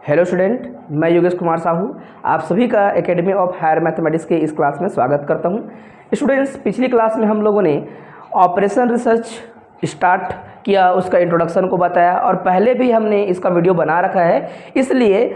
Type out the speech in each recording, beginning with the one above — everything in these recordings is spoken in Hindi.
हेलो स्टूडेंट, मैं योगेश कुमार साहू आप सभी का एकेडमी ऑफ हायर मैथमेटिक्स के इस क्लास में स्वागत करता हूं। स्टूडेंट्स, पिछली क्लास में हम लोगों ने ऑपरेशन रिसर्च स्टार्ट किया, उसका इंट्रोडक्शन को बताया और पहले भी हमने इसका वीडियो बना रखा है। इसलिए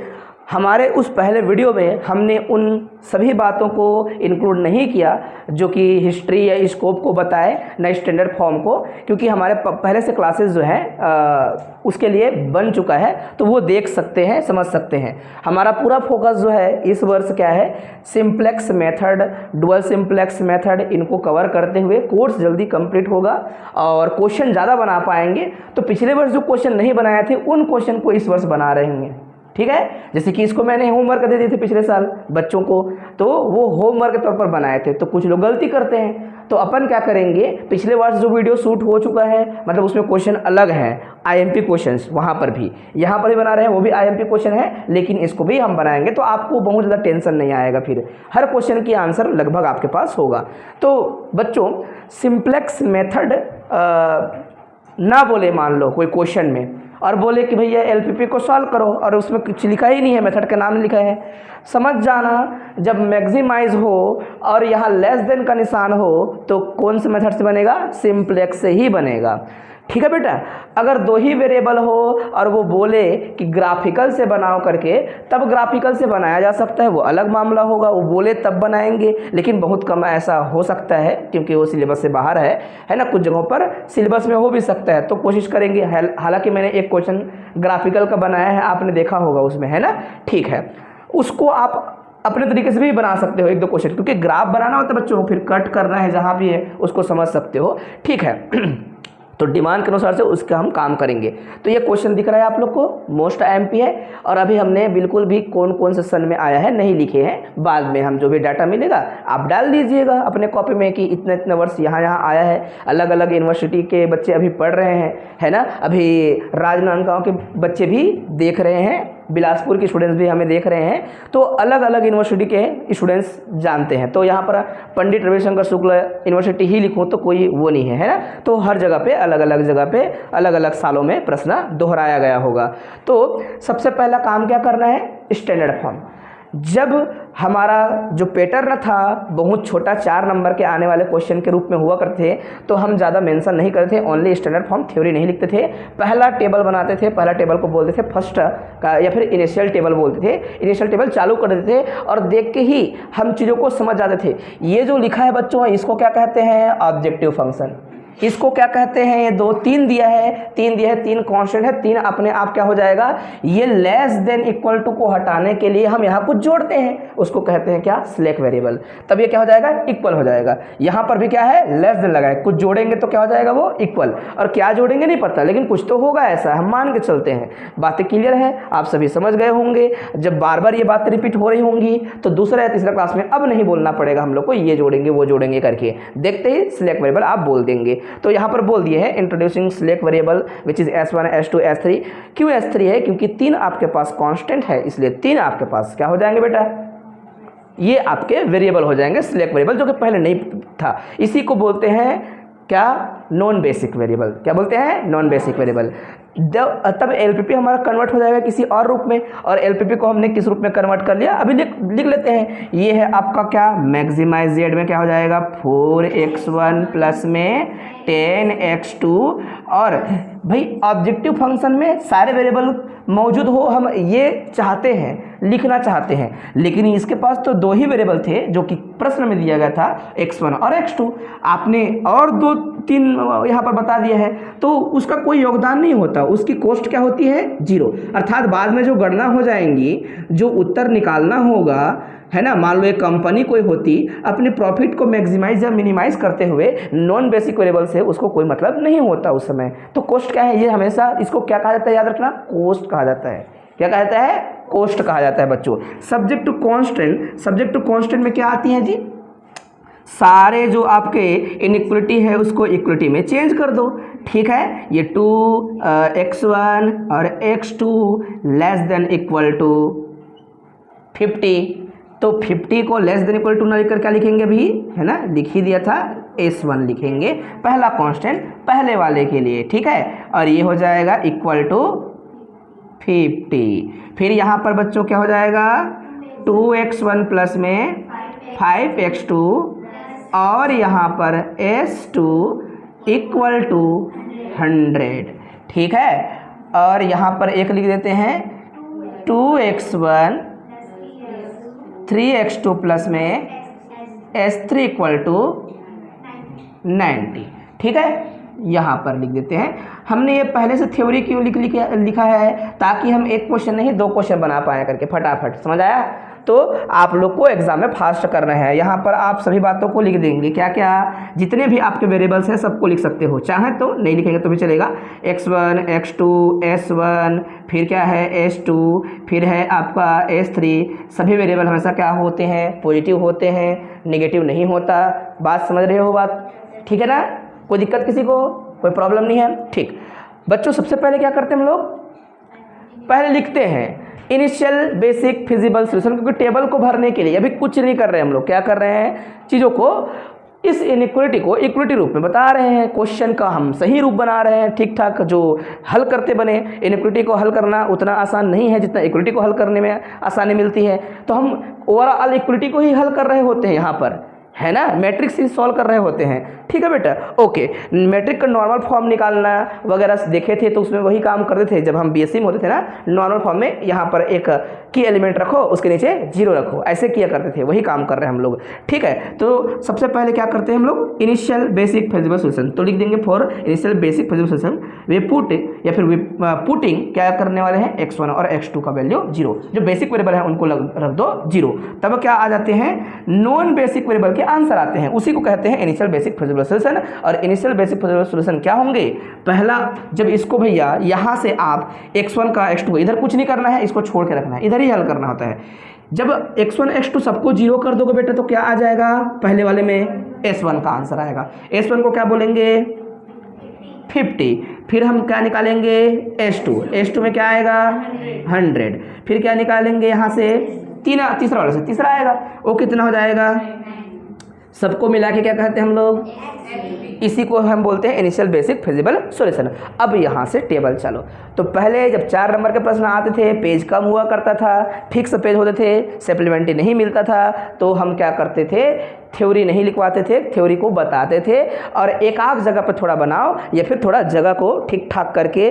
हमारे उस पहले वीडियो में हमने उन सभी बातों को इंक्लूड नहीं किया जो कि हिस्ट्री या स्कोप को बताए, न स्टैंडर्ड फॉर्म को, क्योंकि हमारे पहले से क्लासेस जो हैं उसके लिए बन चुका है, तो वो देख सकते हैं, समझ सकते हैं। हमारा पूरा फोकस जो है इस वर्ष क्या है, simplex method, dual simplex method, इनको कवर करते हुए कोर्स जल्दी कंप्लीट होगा और क्वेश्चन ज़्यादा बना पाएंगे। तो पिछले वर्ष जो क्वेश्चन नहीं बनाए थे उन क्वेश्चन को इस वर्ष बना रहे होंगे, ठीक है। जैसे कि इसको मैंने होमवर्क दे दिए थे पिछले साल बच्चों को, तो वो होमवर्क के तौर पर बनाए थे। तो कुछ लोग गलती करते हैं, तो अपन क्या करेंगे, पिछले वर्ष जो वीडियो शूट हो चुका है, मतलब उसमें क्वेश्चन अलग हैं, आईएमपी क्वेश्चंस, वहाँ पर भी यहाँ पर भी बना रहे हैं, वो भी आईएमपी क्वेश्चन है, लेकिन इसको भी हम बनाएंगे। तो आपको बहुत ज़्यादा टेंशन नहीं आएगा, फिर हर क्वेश्चन की आंसर लगभग आपके पास होगा। तो बच्चों, सिंप्लेक्स मेथड ना बोले मान लो कोई क्वेश्चन में और बोले कि भैया एलपीपी को सॉल्व करो और उसमें कुछ लिखा ही नहीं है, मेथड का नाम लिखा है, समझ जाना जब मैक्सिमाइज हो और यहाँ लेस देन का निशान हो तो कौन से मेथड से बनेगा, सिंप्लेक्स से ही बनेगा, ठीक है बेटा। अगर दो ही वेरिएबल हो और वो बोले कि ग्राफिकल से बनाओ करके, तब ग्राफिकल से बनाया जा सकता है, वो अलग मामला होगा, वो बोले तब बनाएंगे, लेकिन बहुत कम ऐसा हो सकता है क्योंकि वो सिलेबस से बाहर है ना। कुछ जगहों पर सिलेबस में हो भी सकता है, तो कोशिश करेंगे। हालांकि मैंने एक क्वेश्चन ग्राफिकल का बनाया है, आपने देखा होगा उसमें, है ना, ठीक है। उसको आप अपने तरीके से भी बना सकते हो, एक दो क्वेश्चन, क्योंकि ग्राफ बनाना होता है बच्चों, फिर कट करना है जहाँ भी है उसको समझ सकते हो, ठीक है। तो डिमांड के अनुसार से उसका हम काम करेंगे। तो ये क्वेश्चन दिख रहा है आप लोग को, मोस्ट एमपी है, और अभी हमने बिल्कुल भी कौन कौन से सन में आया है नहीं लिखे हैं। बाद में हम जो भी डाटा मिलेगा आप डाल दीजिएगा अपने कॉपी में कि इतने इतने वर्ष यहाँ यहाँ आया है। अलग अलग यूनिवर्सिटी के बच्चे अभी पढ़ रहे हैं, है ना। अभी राजनांदगांव के बच्चे भी देख रहे हैं, बिलासपुर के स्टूडेंट्स भी हमें देख रहे हैं, तो अलग अलग यूनिवर्सिटी के स्टूडेंट्स जानते हैं। तो यहाँ पर पंडित रविशंकर शुक्ल यूनिवर्सिटी ही लिखूँ तो कोई वो नहीं है, है ना। तो हर जगह पे अलग अलग जगह पे अलग अलग सालों में प्रश्न दोहराया गया होगा। तो सबसे पहला काम क्या करना है, स्टैंडर्ड फॉर्म। जब हमारा जो पैटर्न था बहुत छोटा 4 नंबर के आने वाले क्वेश्चन के रूप में हुआ करते थे, तो हम ज़्यादा मेंशन नहीं करते थे, ओनली स्टैंडर्ड फॉर्म थ्योरी नहीं लिखते थे। पहला टेबल बनाते थे, पहला टेबल को बोलते थे फर्स्ट का, या फिर इनिशियल टेबल बोलते थे। इनिशियल टेबल चालू कर देते थे और देख के ही हम चीज़ों को समझ जाते थे। ये जो लिखा है बच्चों, इसको क्या कहते हैं, ऑब्जेक्टिव फंक्शन। इसको क्या कहते हैं, ये 2 3 दिया है, 3 दिया है, 3 कांस्टेंट है, 3 अपने आप क्या हो जाएगा, ये लेस देन इक्वल टू को हटाने के लिए हम यहाँ कुछ जोड़ते हैं, उसको कहते हैं क्या, स्लैक वेरिएबल। तब ये क्या हो जाएगा, इक्वल हो जाएगा। यहाँ पर भी क्या है, लेस देन लगाए, कुछ जोड़ेंगे तो क्या हो जाएगा, वो इक्वल। और क्या जोड़ेंगे नहीं पता, लेकिन कुछ तो होगा, ऐसा हम मान के चलते हैं। बातें क्लियर है, आप सभी समझ गए होंगे। जब बार बार ये बातें रिपीट हो रही होंगी तो दूसरा या तीसरा क्लास में अब नहीं बोलना पड़ेगा हम लोग को, ये जोड़ेंगे वो जोड़ेंगे करके, देखते ही स्लैक वेरिएबल आप बोल देंगे। तो यहाँ पर बोल दिए हैं introducing slack variable which is S1 S2 S3। क्यों S3 है, क्योंकि 3 आपके पास कांस्टेंट है, इसलिए 3 आपके पास क्या हो जाएंगे बेटा, ये आपके वेरिएबल हो जाएंगे, स्लैक वेरिएबल, जो कि पहले नहीं था। इसी को बोलते हैं क्या, नॉन बेसिक वेरिएबल। क्या बोलते हैं, नॉन बेसिक वेरिएबल। तब एलपीपी हमारा कन्वर्ट हो जाएगा किसी और रूप में, और एलपीपी को हमने किस रूप में कन्वर्ट कर लिया, अभी लिख लेते हैं। ये है आपका क्या, मैक्सिमाइज जेड में क्या हो जाएगा, 4x1 प्लस में 10x2। और भाई ऑब्जेक्टिव फंक्शन में सारे वेरिएबल मौजूद हो, हम ये चाहते हैं, लिखना चाहते हैं, लेकिन इसके पास तो 2 ही वेरिएबल थे जो कि प्रश्न में दिया गया था, x1 और x2। आपने और 2-3 यहाँ पर बता दिया है, तो उसका कोई योगदान नहीं होता, उसकी कॉस्ट क्या होती है, 0। अर्थात बाद में जो गणना हो जाएंगी, जो उत्तर निकालना होगा, है ना। मान लो एक कंपनी कोई होती, अपने प्रॉफिट को मैक्सिमाइज या मिनिमाइज करते हुए नॉन बेसिक वेरिएबल से उसको कोई मतलब नहीं होता उस समय। तो कॉस्ट क्या है, ये हमेशा इसको क्या कहा जाता है, याद रखना, कॉस्ट कहा जाता है। क्या कहा जाता है, कॉस्ट कहा जाता है बच्चों। Subject to constant, subject to constant में क्या आती है जी, सारे जो आपके इनइक्वलिटी है उसको इक्वलिटी में चेंज कर दो, ठीक है। ये 2x1 और x2 less than equal to 50, तो 50 को लेस देन इक्वल टू ना लिखकर क्या लिखेंगे अभी, है ना, लिख ही दिया था, S1 लिखेंगे, पहला कांस्टेंट पहले वाले के लिए, ठीक है। और ये हो जाएगा इक्वल टू 50। फिर यहाँ पर बच्चों क्या हो जाएगा 2x1 प्लस में 5x2 और यहाँ पर s2 इक्वल टू 100। ठीक है, और यहाँ पर एक लिख देते हैं 2x1 3x2 प्लस में s3 इक्वल टू 90। ठीक है, यहाँ पर लिख देते हैं। हमने ये पहले से थ्योरी क्यों लिखा है, ताकि हम एक क्वेश्चन नहीं 2 क्वेश्चन बना पाए करके फटाफट। समझ आया? तो आप लोग को एग्जाम में फास्ट करना है। यहाँ पर आप सभी बातों को लिख देंगे, क्या क्या, जितने भी आपके वेरिएबल्स हैं सबको लिख सकते हो। चाहे तो नहीं लिखेंगे तो भी चलेगा। x1 x2 s1, फिर क्या है s2, फिर है आपका s3। सभी वेरिएबल हमेशा क्या होते हैं, पॉजिटिव होते हैं, नेगेटिव नहीं होता। बात समझ रहे हो बात? ठीक है ना? कोई दिक्कत किसी को, कोई प्रॉब्लम नहीं है? ठीक बच्चों, सबसे पहले क्या करते हैं हम लोग, पहले लिखते हैं इनिशियल बेसिक फिजिबल सॉल्यूशन, क्योंकि टेबल को भरने के लिए अभी कुछ नहीं कर रहे हैं हम लोग। क्या कर रहे हैं, चीज़ों को, इस इनइक्वलिटी को इक्वलिटी रूप में बता रहे हैं। क्वेश्चन का हम सही रूप बना रहे हैं, ठीक ठाक, जो हल करते बने। इनइक्वलिटी को हल करना उतना आसान नहीं है जितना इक्वलिटी को हल करने में आसानी मिलती है। तो हम ओवरऑल इक्वलिटी को ही हल कर रहे होते हैं यहाँ पर, है ना, मैट्रिक्स ही सॉल्व कर रहे होते हैं। ठीक है बेटा, ओके। मैट्रिक का नॉर्मल फॉर्म निकालना वगैरह देखे थे तो उसमें वही काम करते थे जब हम बीएससी में होते थे ना। नॉर्मल फॉर्म में यहाँ पर एक की एलिमेंट रखो, उसके नीचे 0 रखो, ऐसे किया करते थे, वही काम कर रहे हैं हम लोग। ठीक है, तो सबसे पहले क्या करते हैं हम लोग, इनिशियल बेसिक फिजिबल सॉल्यूशन। तो लिख देंगे for initial basic feasible solution way put, या फिर वे पुटिंग क्या करने वाले हैं, x1 और x2 का वैल्यू 0। जो बेसिक वेरिएबल है उनको रख दो 0। तब क्या आ जाते हैं, नॉन बेसिक वेरिएबल के आंसर आते हैं। उसी को कहते हैं इनिशियल बेसिक फिजिबल सॉल्यूशन। और इनिशियल बेसिक फिजिबल सॉल्यूशन क्या होंगे, पहला, जब इसको भैया यहाँ से आप x1 का x2 को, इधर कुछ नहीं करना है, इसको छोड़ के रखना है, इधर ही हल करना होता है। जब x1 x2 सबको 0 कर दोगे बेटा तो क्या आ जाएगा, पहले वाले में s1 का आंसर आएगा। s1 को क्या बोलेंगे, 50। फिर हम क्या निकालेंगे, s2 में क्या आएगा, 100। फिर क्या निकालेंगे यहाँ से, तीसरा वाले से तीसरा आएगा, वो कितना हो जाएगा, सबको मिला के क्या कहते हैं हम लोग, इसी को हम बोलते हैं इनिशियल बेसिक फिजिबल सॉल्यूशन। अब यहाँ से टेबल चलो। तो पहले जब 4 नंबर के प्रश्न आते थे, पेज कम हुआ करता था, फिक्स पेज होते थे, सप्लीमेंट्री नहीं मिलता था, तो हम क्या करते थे, थ्योरी नहीं लिखवाते थे, थ्योरी को बताते थे। और एक आध जगह पर थोड़ा बनाओ, या फिर थोड़ा जगह को ठीक ठाक करके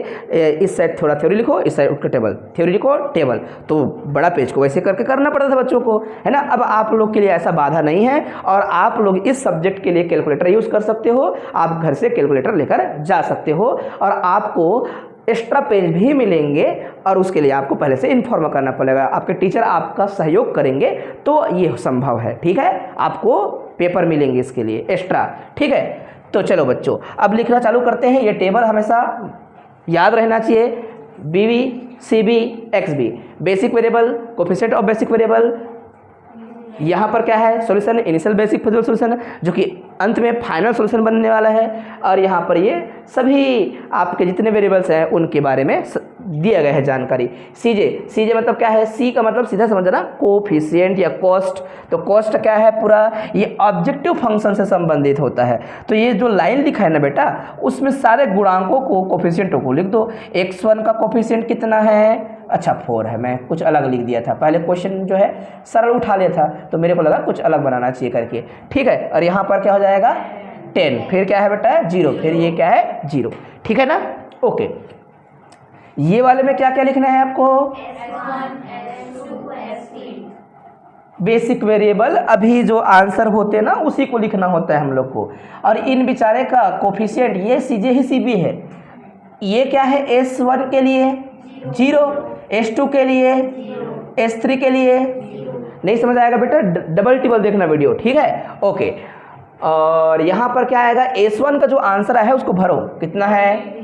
इस साइड थोड़ा थ्योरी लिखो, इस साइड उसका टेबल, थ्योरी लिखो टेबल। तो बड़ा पेज को वैसे करके करना पड़ता था बच्चों को, है ना। अब आप लोग के लिए ऐसा बाधा नहीं है, और आप लोग इस सब्जेक्ट के लिए कैलकुलेटर यूज़ कर सकते हो। आप घर से कैलकुलेटर लेकर जा सकते हो, और आपको एक्स्ट्रा पेज भी मिलेंगे, और उसके लिए आपको पहले से इन्फॉर्म करना पड़ेगा। आपके टीचर आपका सहयोग करेंगे तो ये संभव है। ठीक है, आपको पेपर मिलेंगे इसके लिए एक्स्ट्रा। ठीक है, तो चलो बच्चों अब लिखना चालू करते हैं। ये टेबल हमेशा याद रहना चाहिए, BV CB XB, basic variable, coefficient of basic variable. यहाँ पर क्या है, solution initial basic feasible solution, जो कि अंत में फाइनल सॉल्यूशन बनने वाला है। और यहाँ पर ये सभी आपके जितने वेरिएबल्स हैं उनके बारे में दिया गया है जानकारी। CJ मतलब क्या है, C का मतलब सीधा समझना कोफिशिएंट या कॉस्ट। तो कॉस्ट क्या है, पूरा ये ऑब्जेक्टिव फंक्शन से संबंधित होता है। तो ये जो लाइन लिखा है ना बेटा, उसमें सारे गुणांकों को, कोफिशिएंटों को लिख दो। x1 का कोफिशिएंट कितना है, अच्छा 4 है, मैं कुछ अलग लिख दिया था, पहले क्वेश्चन जो है सरल उठा लिया था तो मेरे को लगा कुछ अलग बनाना चाहिए करके। ठीक है, और यहाँ पर क्या हो जाएगा 10, फिर क्या है बेटा 0, फिर ये क्या है 0। ठीक है ना, ओके। ये वाले में क्या क्या लिखना है आपको, बेसिक वेरिएबल, अभी जो आंसर होते हैं ना उसी को लिखना होता है हम लोग को। और इन बेचारे का कोफिशिएंट ये CJ ही CB है। ये क्या है, S1 के लिए 0, S2 के लिए, S3 के लिए। नहीं समझ आएगा बेटा, डबल टिबल देखना वीडियो। ठीक है, ओके। और यहाँ पर क्या आएगा, S1 का जो आंसर है उसको भरो, कितना है,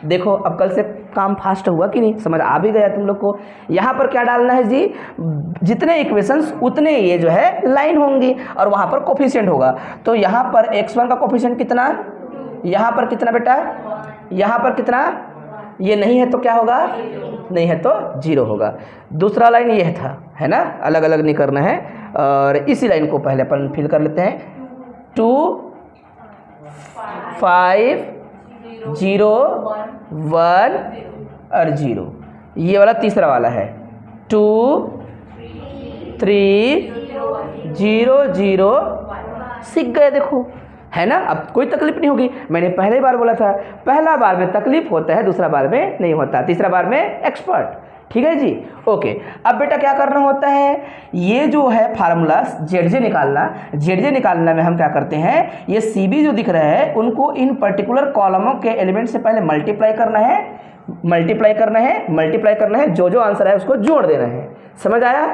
देखो अब कल से काम फास्ट हुआ कि नहीं, समझ आ भी गया तुम लोग को। यहाँ पर क्या डालना है जी, जितने इक्वेशंस उतने ये जो है लाइन होंगी, और वहाँ पर कोफिशिएंट होगा। तो यहाँ पर x1 का कोफिशिएंट कितना, यहाँ पर कितना बेटा, यहाँ पर कितना, ये नहीं है तो क्या होगा, नहीं है तो 0 होगा। दूसरा लाइन ये था, है ना, अलग अलग नहीं करना है। और इसी लाइन को पहले अपन फिल कर लेते हैं, 2 5 0 1 और 0। ये वाला तीसरा वाला है 2 3 0 0। सीख गए, देखो है ना। अब कोई तकलीफ नहीं होगी। मैंने पहले बार बोला था, पहला बार में तकलीफ होता है, दूसरा बार में नहीं होता, तीसरा बार में एक्सपर्ट। ठीक है जी, ओके। अब बेटा क्या करना होता है, ये जो है फार्मूला जेड निकालना में हम क्या करते हैं, ये सी बी जो दिख रहा है उनको इन पर्टिकुलर कॉलमों के एलिमेंट से पहले मल्टीप्लाई करना है, जो आंसर है उसको जोड़ देना है। समझ आया।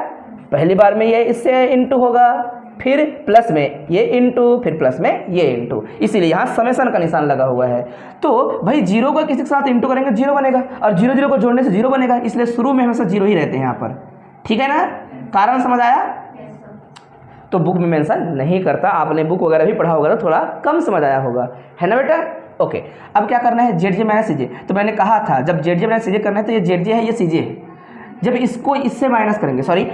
पहली बार में ये इससे इंटू होगा, फिर प्लस में ये इंटू, फिर प्लस में ये इंटू, इसीलिए यहाँ समेसन का निशान लगा हुआ है। तो भाई 0 को किसी के साथ इंटू करेंगे 0 बनेगा, और 0 0 को जोड़ने से 0 बनेगा, इसलिए शुरू में हमेशा 0 ही रहते हैं यहाँ पर। ठीक है ना, कारण समझ आया। तो बुक में मेंशन नहीं करता, आपने बुक वगैरह भी पढ़ा होगा तो थोड़ा कम समझ आया होगा, है ना बेटा। ओके, अब क्या करना है, जेड जे माइनस सी जे। तो मैंने कहा था जब जेड जे माइनस सी जे करना है तो ये जेड जे है, ये सी जे है। जब इसको इससे माइनस करेंगे, सॉरी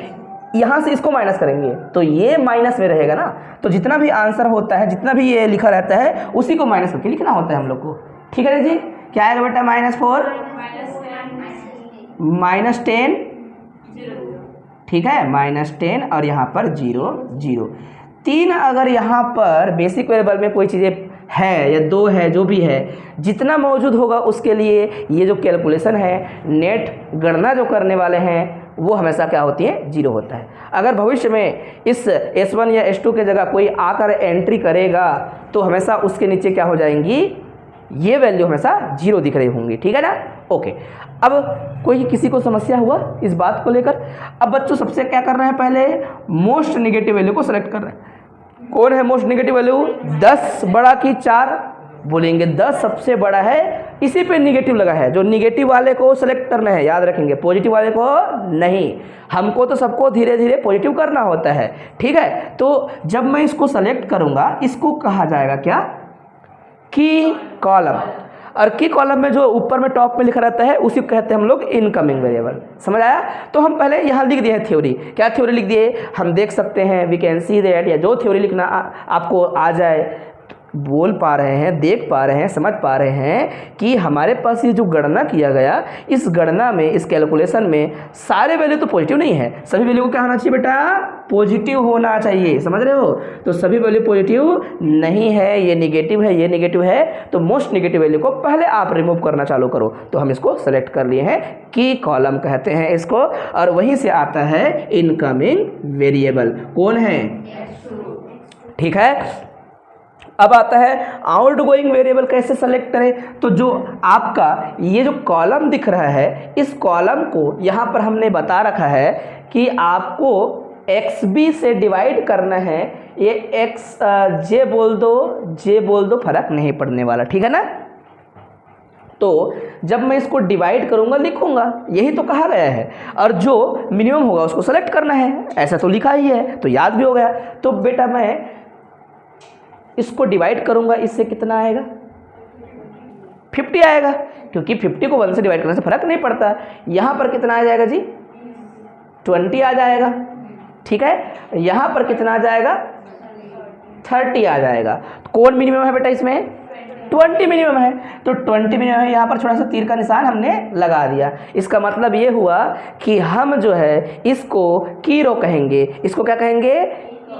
यहाँ से इसको माइनस करेंगे तो ये माइनस में रहेगा ना, तो जितना भी आंसर होता है, जितना भी ये लिखा रहता है उसी को माइनस करके लिखना होता है हम लोग को। ठीक है जी, क्या आएगा बेटा, -4 -10, ठीक है, -10 और यहाँ पर 0 0 3। अगर यहाँ पर बेसिक वेरिएबल में कोई चीज़ें है या 2 है, जो भी है, जितना मौजूद होगा उसके लिए ये जो कैलकुलेशन है, नेट गणना जो करने वाले हैं, वो हमेशा क्या होती है, 0 होता है। अगर भविष्य में इस S1 या S2 के जगह कोई आकर एंट्री करेगा तो हमेशा उसके नीचे क्या हो जाएंगी, ये वैल्यू हमेशा 0 दिख रही होंगी। ठीक है ना, ओके। अब कोई किसी को समस्या हुआ इस बात को लेकर। अब बच्चों सबसे क्या कर रहे हैं, पहले मोस्ट नेगेटिव वैल्यू को सेलेक्ट कर रहे हैं। कौन है मोस्ट नेगेटिव वैल्यू, 10 बड़ा कि 4, बोलेंगे 10 सबसे बड़ा है, इसी पे निगेटिव लगा है। जो निगेटिव वाले को सेलेक्ट करना है, याद रखेंगे, पॉजिटिव वाले को नहीं। हमको तो सबको धीरे धीरे पॉजिटिव करना होता है। ठीक है, तो जब मैं इसको सेलेक्ट करूंगा, इसको कहा जाएगा क्या, की कॉलम। और की कॉलम में जो ऊपर में टॉप में लिखा रहता है उसी को कहते हैं हम लोग इनकमिंग वेरिएबल। समझ आया। तो हम पहले यहाँ लिख दिए हैं थ्योरी। क्या थ्योरी लिख दिए, हम देख सकते हैं, वी कैन सी दैट, या जो थ्योरी लिखना आपको आ जाए, बोल पा रहे हैं, देख पा रहे हैं, समझ पा रहे हैं कि हमारे पास ये जो गणना किया गया, इस गणना में, इस कैलकुलेशन में सारे वैल्यू तो पॉजिटिव नहीं है, सभी वैल्यू को क्या होना चाहिए बेटा, पॉजिटिव होना चाहिए। समझ रहे हो। तो सभी वैल्यू पॉजिटिव नहीं है, ये नेगेटिव है, ये नेगेटिव है, तो मोस्ट नेगेटिव वैल्यू को पहले आप रिमूव करना चालू करो। तो हम इसको सेलेक्ट कर लिए हैं, की कॉलम कहते हैं इसको, और वहीं से आता है इनकमिंग वेरिएबल। कौन है, ठीक है। अब आता है आउट गोइंग वेरिएबल कैसे सेलेक्ट करें। तो जो आपका ये जो कॉलम दिख रहा है, इस कॉलम को यहाँ पर हमने बता रखा है कि आपको XB से डिवाइड करना है। ये जे बोल दो, फर्क नहीं पड़ने वाला। ठीक है ना। तो जब मैं इसको डिवाइड करूंगा, लिखूंगा, यही तो कहा गया है, और जो मिनिमम होगा उसको सेलेक्ट करना है। ऐसा तो लिखा ही है, तो याद भी हो गया। तो बेटा मैं इसको डिवाइड करूंगा, इससे कितना आएगा, 50 आएगा, क्योंकि 50 को 1 से डिवाइड करने से फर्क नहीं पड़ता। यहाँ पर कितना आ जाएगा जी, 20 आ जाएगा। ठीक है, यहाँ पर कितना आ जाएगा, 30 आ जाएगा। तो कौन मिनिमम है बेटा इसमें, 20 मिनिमम है। तो 20 मिनिमम है, यहाँ पर छोटा सा तीर का निशान हमने लगा दिया। इसका मतलब ये हुआ कि हम जो है इसको की रो कहेंगे, इसको क्या कहेंगे,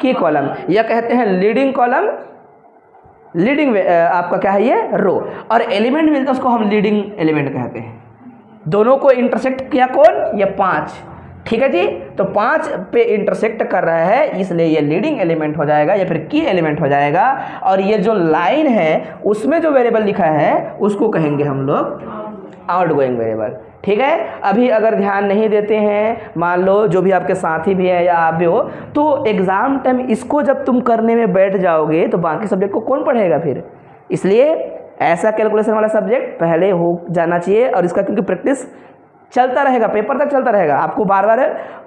की कॉलम, या कहते हैं लीडिंग कॉलम, लीडिंग आपका क्या है, ये रो। और एलिमेंट मिलता है उसको हम लीडिंग एलिमेंट कहते हैं। दोनों को इंटरसेक्ट किया कौन, ये 5। ठीक है जी। तो 5 पे इंटरसेक्ट कर रहा है, इसलिए ये लीडिंग एलिमेंट हो जाएगा या फिर की एलिमेंट हो जाएगा। और ये जो लाइन है उसमें जो वेरिएबल लिखा है उसको कहेंगे हम लोग आउट गोइंग वेरिएबल। ठीक है। अभी अगर ध्यान नहीं देते हैं, मान लो जो भी आपके साथी भी है या आप भी हो, तो एग्ज़ाम टाइम इसको जब तुम करने में बैठ जाओगे तो बाकी सब्जेक्ट को कौन पढ़ेगा फिर। इसलिए ऐसा कैलकुलेशन वाला सब्जेक्ट पहले हो जाना चाहिए, और इसका क्योंकि प्रैक्टिस चलता रहेगा, पेपर तक चलता रहेगा, आपको बार बार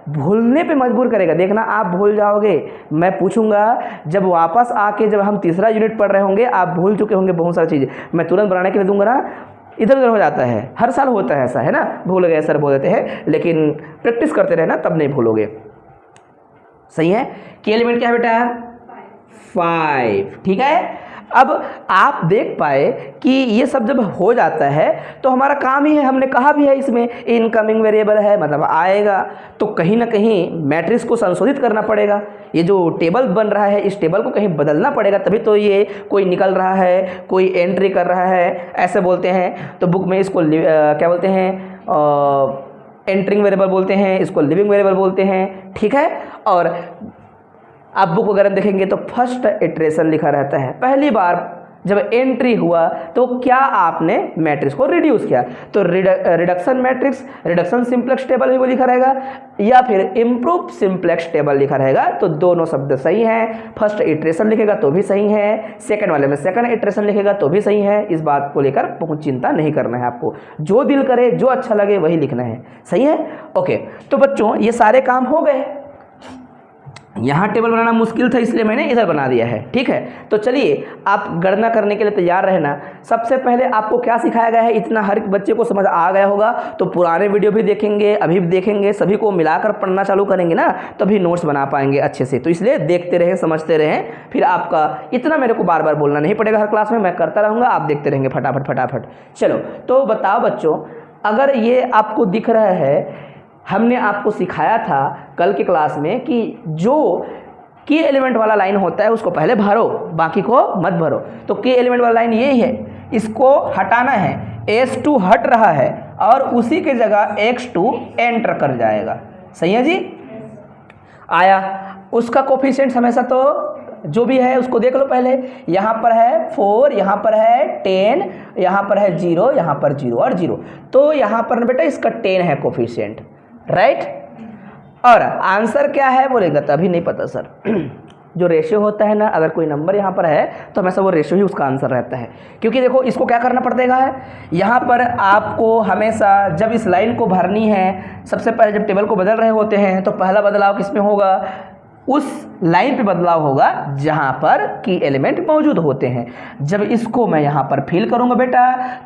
भूलने पे मजबूर करेगा। देखना आप भूल जाओगे, मैं पूछूंगा जब वापस आके, जब हम तीसरा यूनिट पढ़ रहे होंगे, आप भूल चुके होंगे बहुत सारी चीज़ें, मैं तुरंत बनाने के लिए दूंगा ना, इधर उधर हो जाता है, हर साल होता है ऐसा, है ना, भूल गए सर बोल देते हैं, लेकिन प्रैक्टिस करते रहना तब नहीं भूलोगे। सही है। की एलिमेंट क्या है बेटा, 5। ठीक है। अब आप देख पाए कि ये सब जब हो जाता है तो हमारा काम ही है, हमने कहा भी है इसमें इनकमिंग वेरिएबल है मतलब आएगा, तो कहीं ना कहीं मैट्रिक्स को संशोधित करना पड़ेगा। ये जो टेबल बन रहा है इस टेबल को कहीं बदलना पड़ेगा, तभी तो ये कोई निकल रहा है, कोई एंट्री कर रहा है, ऐसे बोलते हैं। तो बुक में इसको क्या बोलते हैं, एंट्रिंग वेरिएबल बोलते हैं, इसको लिविंग वेरिएबल बोलते हैं, ठीक है। और आप बुक वगैरह देखेंगे तो फर्स्ट इटरेशन लिखा रहता है, पहली बार जब एंट्री हुआ तो क्या आपने मैट्रिक्स को रिड्यूस किया, तो reduction matrix, reduction simplex table भी वो लिखा रहेगा या फिर इम्प्रूव सिंप्लेक्स टेबल लिखा रहेगा, तो दोनों शब्द सही हैं। फर्स्ट इटरेशन लिखेगा तो भी सही है, सेकंड वाले में सेकंड इटरेशन लिखेगा तो भी सही है। इस बात को लेकर बहुत चिंता नहीं करना है आपको, जो दिल करे जो अच्छा लगे वही लिखना है, सही है। ओके, तो बच्चों ये सारे काम हो गए। यहाँ टेबल बनाना मुश्किल था इसलिए मैंने इधर बना दिया है, ठीक है। तो चलिए आप गणना करने के लिए तैयार रहना। सबसे पहले आपको क्या सिखाया गया है, इतना हर बच्चे को समझ आ गया होगा, तो पुराने वीडियो भी देखेंगे, अभी भी देखेंगे, सभी को मिलाकर पढ़ना चालू करेंगे ना, तभी नोट्स बना पाएंगे अच्छे से। तो इसलिए देखते रहें, समझते रहें, फिर आपका इतना मेरे को बार बार बोलना नहीं पड़ेगा, हर क्लास में मैं करता रहूँगा, आप देखते रहेंगे फटाफट फटाफट। चलो तो बताओ बच्चों, अगर ये आपको दिख रहा है, हमने आपको सिखाया था कल की क्लास में कि जो की एलिमेंट वाला लाइन होता है उसको पहले भरो, बाकी को मत भरो। तो की एलिमेंट वाला लाइन ये है, इसको हटाना है, S2 हट रहा है और उसी के जगह X2 एंटर कर जाएगा, सही है जी। आया, उसका कोफिशिएंट हमेशा तो जो भी है उसको देख लो पहले, यहाँ पर है 4, यहाँ पर है 10, यहाँ पर है 0, यहाँ पर 0 और 0, तो यहाँ पर बेटा इसका 10 है कोफिशिएंट, राइट। और आंसर क्या है बोलेगा तो अभी नहीं पता सर। जो रेशियो होता है ना, अगर कोई नंबर यहाँ पर है तो हमेशा वो रेशियो ही उसका आंसर रहता है, क्योंकि देखो इसको क्या करना पड़ेगा है, यहाँ पर आपको हमेशा जब इस लाइन को भरनी है, सबसे पहले जब टेबल को बदल रहे होते हैं तो पहला बदलाव किस में होगा, उस लाइन पे बदलाव होगा जहाँ पर की एलिमेंट मौजूद होते हैं। जब इसको मैं यहाँ पर फिल करूँगा बेटा,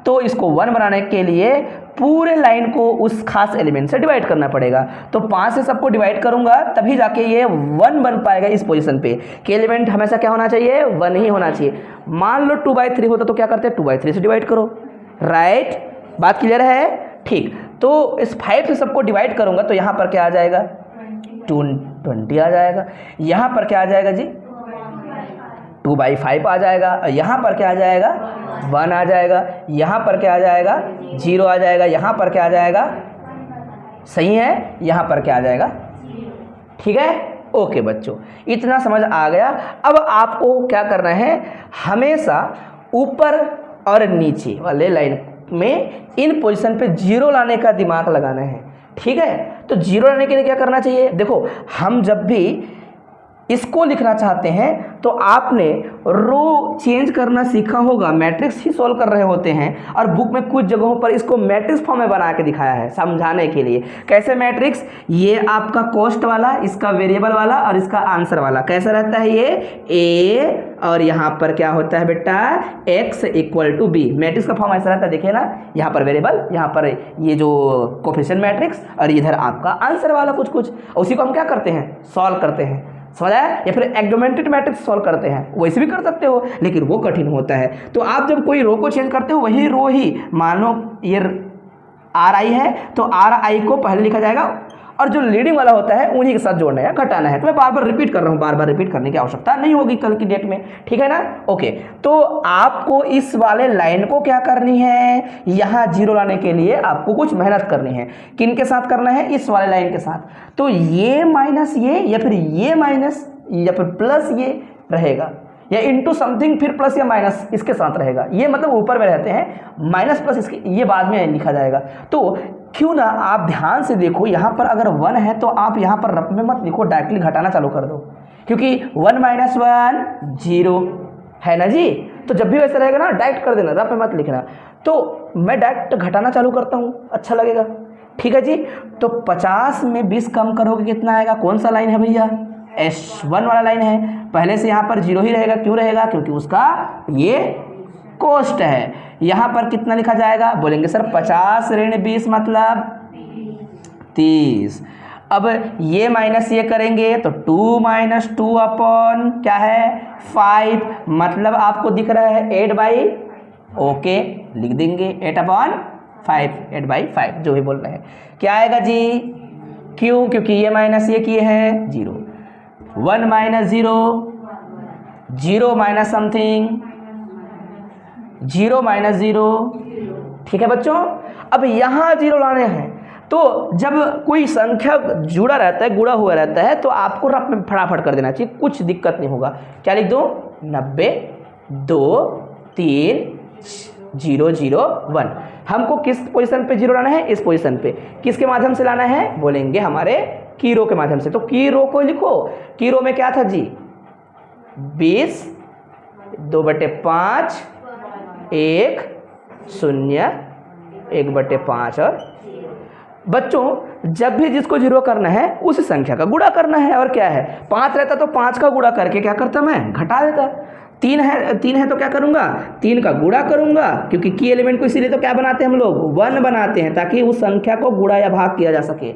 तो इसको 1 बनाने के लिए पूरे लाइन को उस खास एलिमेंट से डिवाइड करना पड़ेगा। तो 5 से सबको डिवाइड करूँगा तभी जाके ये 1 बन पाएगा इस पोजीशन पे। कि एलिमेंट हमेशा क्या होना चाहिए, 1 ही होना चाहिए। मान लो 2/3 होता तो क्या करते हैं, 2/3 से डिवाइड करो, राइट। बात क्लियर है, ठीक। तो इस 5 से सबको डिवाइड करूँगा तो यहाँ पर क्या आ जाएगा, 20 आ जाएगा। यहाँ पर क्या आ जाएगा जी, 2/5 आ जाएगा। यहाँ पर क्या आ जाएगा, 1 आ जाएगा। यहाँ पर क्या आ जाएगा, 0 आ जाएगा। यहाँ पर क्या आ जाएगा, सही है, यहाँ पर क्या आ जाएगा, ठीक है। ओके बच्चों, इतना समझ आ गया। अब आपको क्या करना है, हमेशा ऊपर और नीचे वाले लाइन में इन पोजीशन पे 0 लाने का दिमाग लगाना है, ठीक है। तो 0 लाने के लिए क्या करना चाहिए, देखो हम जब भी इसको लिखना चाहते हैं तो आपने रो चेंज करना सीखा होगा, मैट्रिक्स ही सॉल्व कर रहे होते हैं, और बुक में कुछ जगहों पर इसको मैट्रिक्स फॉर्म में बना के दिखाया है समझाने के लिए। कैसे मैट्रिक्स, ये आपका कॉस्ट वाला, इसका वेरिएबल वाला और इसका आंसर वाला कैसा रहता है, ये A और यहाँ पर क्या होता है बेटा, X = B। मैट्रिक्स का फॉर्म ऐसा रहता है, देखिए ना, यहाँ पर वेरिएबल, यहाँ पर ये जो कोफिशिएंट मैट्रिक्स और इधर आपका आंसर वाला कुछ, उसी को हम क्या करते हैं, सॉल्व करते हैं, समझा है। या फिर एग्मेंटेड मैट्रिक्स सॉल्व करते हैं, वैसे भी कर सकते हो, लेकिन वो कठिन होता है। तो आप जब कोई रो को चेंज करते हो, वही रो ही, मानो ये RI है तो RI को पहले लिखा जाएगा, और जो लीडिंग वाला होता है उन्हीं के साथ जोड़ना है, घटाना है। तो मैं बार बार रिपीट कर रहा हूँ, बार बार रिपीट करने की आवश्यकता नहीं होगी कल की डेट में, ठीक है ना। ओके, तो आपको इस वाले लाइन को क्या करनी है, यहाँ 0 लाने के लिए आपको कुछ मेहनत करनी है। किन के साथ करना है, इस वाले लाइन के साथ। तो ये माइनस ये, या फिर ये माइनस, या फिर प्लस ये रहेगा, या इंटू समथिंग फिर प्लस या माइनस इसके साथ रहेगा। ये मतलब ऊपर में रहते हैं, माइनस प्लस इसके, ये बाद में लिखा जाएगा। तो क्यों ना आप ध्यान से देखो, यहाँ पर अगर 1 है तो आप यहाँ पर रफ में मत लिखो, डायरेक्टली घटाना चालू कर दो, क्योंकि 1 - 1 0 है ना जी। तो जब भी वैसे रहेगा ना, डायरेक्ट कर देना, रफ में मत लिखना। तो मैं डायरेक्ट घटाना चालू करता हूँ, अच्छा लगेगा, ठीक है जी। तो 50 में 20 कम करोगे कितना आएगा, कौन सा लाइन है भैया, S1 वाला लाइन है। पहले से यहाँ पर 0 ही रहेगा, क्यों रहेगा, क्योंकि उसका ये कॉस्ट है। यहाँ पर कितना लिखा जाएगा, बोलेंगे सर 50 - 20 मतलब 30। अब ये माइनस ये करेंगे तो 2 माइनस 2 अपॉन क्या है 5, मतलब आपको दिख रहा है 8/, ओके लिख देंगे 8/5, 8/5 जो भी बोल रहे हैं। क्या आएगा जी, क्यों, क्योंकि ये माइनस ये किए हैं 0, 1 माइनस 0, 0 माइनस समथिंग, 0 माइनस 0, ठीक है बच्चों। अब यहाँ 0 लाने हैं, तो जब कोई संख्या जुड़ा रहता है, गुणा हुआ रहता है, तो आपको रफ में फटाफट कर देना चाहिए, कुछ दिक्कत नहीं होगा। क्या लिख दो, 90, 2, 3, 0, 0, 1। हमको किस पोजीशन पे 0 लाना है, इस पोजीशन पे। किसके माध्यम से लाना है, बोलेंगे हमारे की रो के माध्यम से। तो की रो को लिखो, की रो में क्या था जी, 20, 2/5, 1, 0, 1/5। और बच्चों जब भी जिसको 0 करना है उस संख्या का गुणा करना है, और क्या है 5 रहता तो 5 का गुणा करके क्या करता मैं, घटा देता। 3 है तो क्या करूंगा, 3 का गुणा करूंगा, क्योंकि की एलिमेंट को इसीलिए तो क्या बनाते हैं हम लोग, 1 बनाते हैं, ताकि उस संख्या को गुणा या भाग किया जा सके।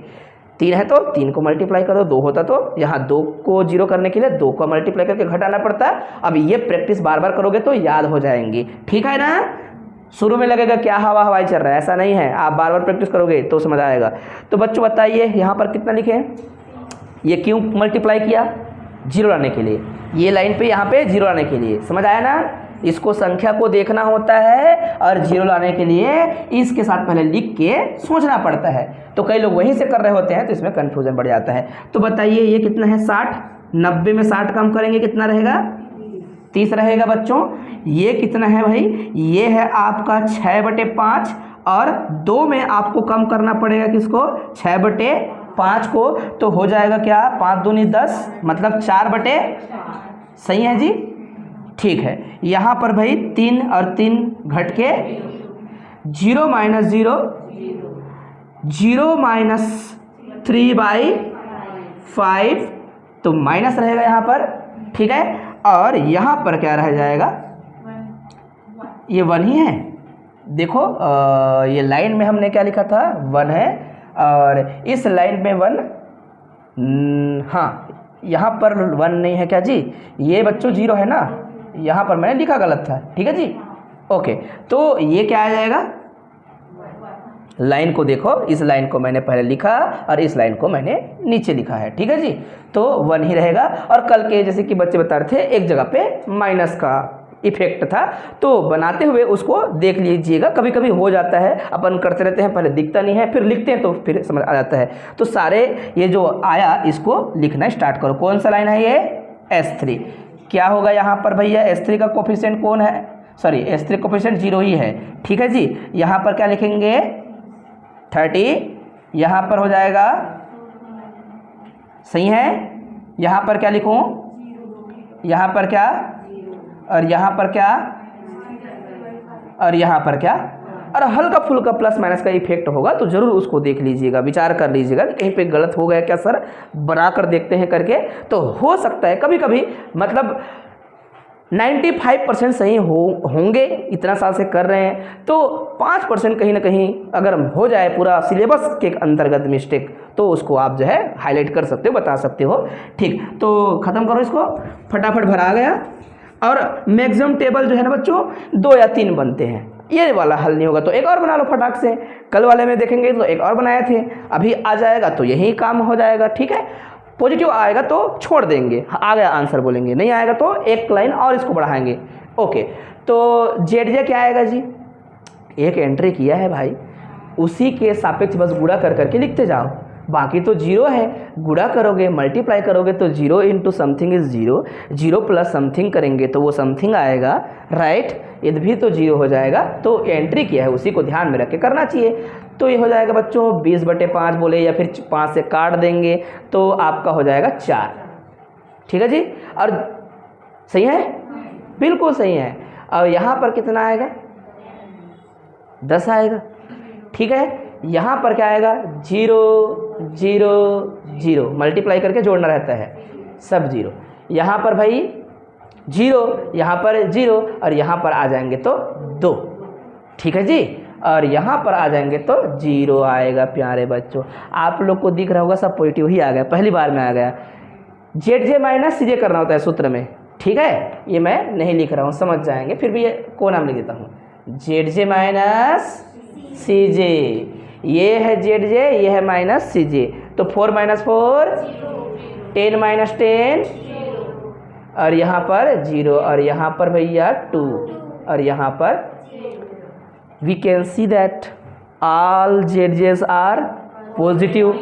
3 है तो 3 को मल्टीप्लाई करो, 2 होता तो यहाँ 2 को 0 करने के लिए 2 को मल्टीप्लाई करके घटाना पड़ता। अब ये प्रैक्टिस बार बार करोगे तो याद हो जाएंगी, ठीक है ना। शुरू में लगेगा क्या हवा हवाई चल रहा है, ऐसा नहीं है, आप बार बार प्रैक्टिस करोगे तो समझ आएगा। तो बच्चों बताइए यहाँ पर कितना लिखे, ये क्यों मल्टीप्लाई किया, 0 लाने के लिए, ये लाइन पे यहाँ पे 0 लाने के लिए, समझ आया ना। इसको संख्या को देखना होता है और 0 लाने के लिए इसके साथ पहले लिख के सोचना पड़ता है। तो कई लोग वहीं से कर रहे होते हैं तो इसमें कन्फ्यूजन बढ़ जाता है। तो बताइए ये कितना है 60, 90 में 60 कम करेंगे कितना रहेगा, 30 रहेगा बच्चों। ये कितना है भाई, ये है आपका 6/5, और 2 में आपको कम करना पड़ेगा किसको, 6/5 को, तो हो जाएगा क्या, 5 दूनी 10, मतलब 4 सही है जी, ठीक है। यहाँ पर भाई 3 और 3 घट के 0 माइनस 0, 0 माइनस 3/5, तो माइनस रहेगा यहाँ पर, ठीक है। और यहाँ पर क्या रह जाएगा, ये 1 ही है, देखो ये लाइन में हमने क्या लिखा था, 1 है, और इस लाइन में 1, हाँ यहाँ पर 1 नहीं है क्या जी, ये बच्चों 0 है ना, यहाँ पर मैंने लिखा गलत था, ठीक है जी, ओके। तो ये क्या आ जाएगा, लाइन को देखो, इस लाइन को मैंने पहले लिखा और इस लाइन को मैंने नीचे लिखा है, ठीक है जी। तो 1 ही रहेगा। और कल के जैसे कि बच्चे बता रहे थे एक जगह पे माइनस का इफेक्ट था, तो बनाते हुए उसको देख लीजिएगा, कभी कभी हो जाता है, अपन करते रहते हैं, पहले दिखता नहीं है, फिर लिखते हैं तो फिर समझ आ जाता है। तो सारे ये जो आया इसको लिखना स्टार्ट करो। कौन सा लाइन है ये, S3। क्या होगा यहाँ पर भैया, S3 का कोफिशिएंट कौन है, सॉरी S3 कोफिशिएंट 0 ही है, ठीक है जी। यहाँ पर क्या लिखेंगे 30, यहाँ पर हो जाएगा, सही है। यहाँ पर क्या लिखूँ, यहाँ पर क्या, और यहाँ पर क्या, और यहाँ पर क्या, और हल्का फुल्का प्लस माइनस का इफेक्ट होगा, तो ज़रूर उसको देख लीजिएगा, विचार कर लीजिएगा कि कहीं पे गलत हो गया क्या सर, बनाकर देखते हैं करके। तो हो सकता है कभी कभी, मतलब 95% सही होंगे, इतना साल से कर रहे हैं, तो 5% कहीं ना कहीं अगर हो जाए पूरा सिलेबस के अंतर्गत मिस्टेक, तो उसको आप जो है हाईलाइट कर सकते हो, बता सकते हो, ठीक। तो ख़त्म करो इसको, फटाफट भरा गया। और मैक्सिमम टेबल जो है ना बच्चों 2 या 3 बनते हैं, ये वाला हल नहीं होगा तो एक और बना लो फटाक से, कल वाले में देखेंगे तो एक और बनाए थे, अभी आ जाएगा तो यही काम हो जाएगा, ठीक है। पॉजिटिव आएगा तो छोड़ देंगे, आ गया आंसर बोलेंगे, नहीं आएगा तो एक लाइन और इसको बढ़ाएंगे, ओके। तो जेड क्या आएगा जी, एक एंट्री किया है भाई, उसी के सापेक्ष बस गुणा कर करके लिखते जाओ, बाकी तो 0 है, गुणा करोगे मल्टीप्लाई करोगे तो 0 into something is 0, 0 plus something करेंगे तो वो समथिंग आएगा, राइट, ये भी तो 0 हो जाएगा। तो एंट्री किया है उसी को ध्यान में रख के करना चाहिए। तो ये हो जाएगा बच्चों 20/5 बोले, या फिर 5 से काट देंगे तो आपका हो जाएगा 4, ठीक है जी। और सही है, बिल्कुल सही है। और यहाँ पर कितना आएगा, 10 आएगा, ठीक है। यहाँ पर क्या आएगा, 0 0 0, मल्टीप्लाई करके जोड़ना रहता है, सब 0। यहाँ पर भाई 0, यहाँ पर 0, और यहाँ पर आ जाएंगे तो 2, ठीक है जी। और यहाँ पर आ जाएंगे तो 0 आएगा। प्यारे बच्चों, आप लोग को दिख रहा होगा सब पॉजिटिव ही आ गया, पहली बार में आ गया। ZJ माइनस CJ करना होता है सूत्र में, ठीक है, ये मैं नहीं लिख रहा हूँ, समझ जाएंगे, फिर भी ये को नाम लिख देता हूँ, ZJ माइनस CJ, ये है ZJ, ये है माइनस CJ, तो 4 माइनस 4 10 माइनस 10 और यहाँ पर 0 और यहाँ पर भैया 2 और यहाँ पर we can see that all ZJs are positive,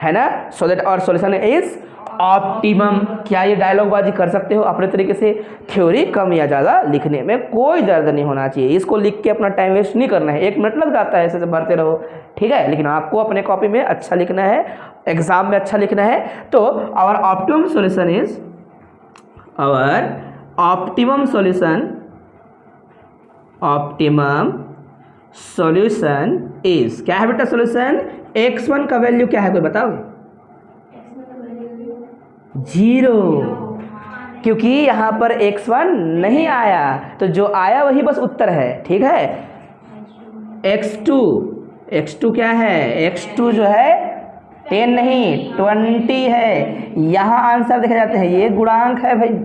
है ना, so that our solution is optimum. क्या ये डायलॉग बाजी कर सकते हो अपने तरीके से? थ्योरी कम या ज़्यादा लिखने में कोई दर्द नहीं होना चाहिए, इसको लिख के अपना टाइम वेस्ट नहीं करना है, 1 मिनट लग जाता है, ऐसे भरते रहो, ठीक है, लेकिन आपको अपने कॉपी में अच्छा लिखना है, एग्जाम में अच्छा लिखना है। तो our optimum solution is, our optimum solution, optimum solution is, क्या है बेटा सॉल्यूशन? x1 का वैल्यू क्या है, कोई बताओगे? 0, क्योंकि यहाँ पर x1 नहीं आया, तो जो आया वही बस उत्तर है, ठीक है। x2 क्या है? x2 जो है 10 नहीं 20 है, यहाँ आंसर देखे जाते हैं, ये गुणांक है भाई,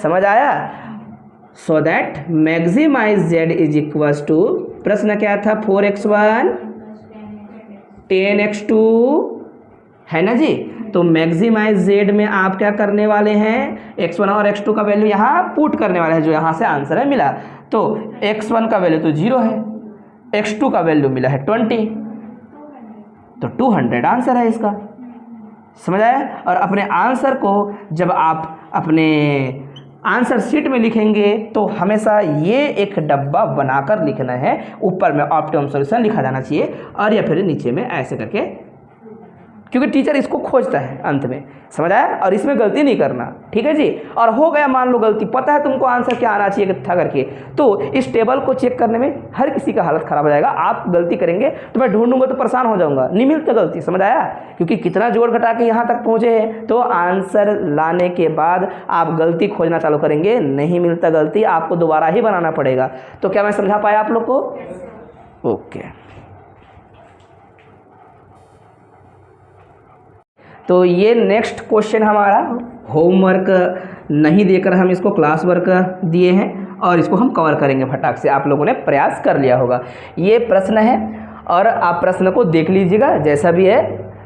समझ आया? So that maximize z is equals to, प्रश्न क्या था? 4x1 10x2, है ना जी। तो मैक्सिमाइज z में आप क्या करने वाले हैं? x1 और x2 का वैल्यू यहाँ पुट करने वाले हैं, जो यहाँ से आंसर है मिला। तो x1 का वैल्यू तो 0 है, x2 का वैल्यू मिला है 20, तो 200 आंसर है इसका, समझ आया? और अपने आंसर को जब आप अपने आंसर शीट में लिखेंगे तो हमेशा ये एक डब्बा बनाकर लिखना है, ऊपर में ऑप्टिमम सॉल्यूशन लिखा जाना चाहिए और या फिर नीचे में ऐसे करके, क्योंकि टीचर इसको खोजता है अंत में, समझ आया? और इसमें गलती नहीं करना, ठीक है जी। और हो गया मान लो गलती, पता है तुमको आंसर क्या आना चाहिए था करके, तो इस टेबल को चेक करने में हर किसी का हालत ख़राब हो जाएगा। आप गलती करेंगे तो मैं ढूंढूंगा तो परेशान हो जाऊंगा, नहीं मिलता गलती, समझ आया? क्योंकि कितना जोड़ घटा के यहाँ तक पहुँचे हैं, तो आंसर लाने के बाद आप गलती खोजना चालू करेंगे, नहीं मिलता गलती, आपको दोबारा ही बनाना पड़ेगा। तो क्या मैं समझा पाया आप लोग को? ओके, तो ये नेक्स्ट क्वेश्चन हमारा होमवर्क नहीं देकर हम इसको क्लास वर्क दिए हैं और इसको हम कवर करेंगे फटाक से, आप लोगों ने प्रयास कर लिया होगा। ये प्रश्न है और आप प्रश्न को देख लीजिएगा जैसा भी है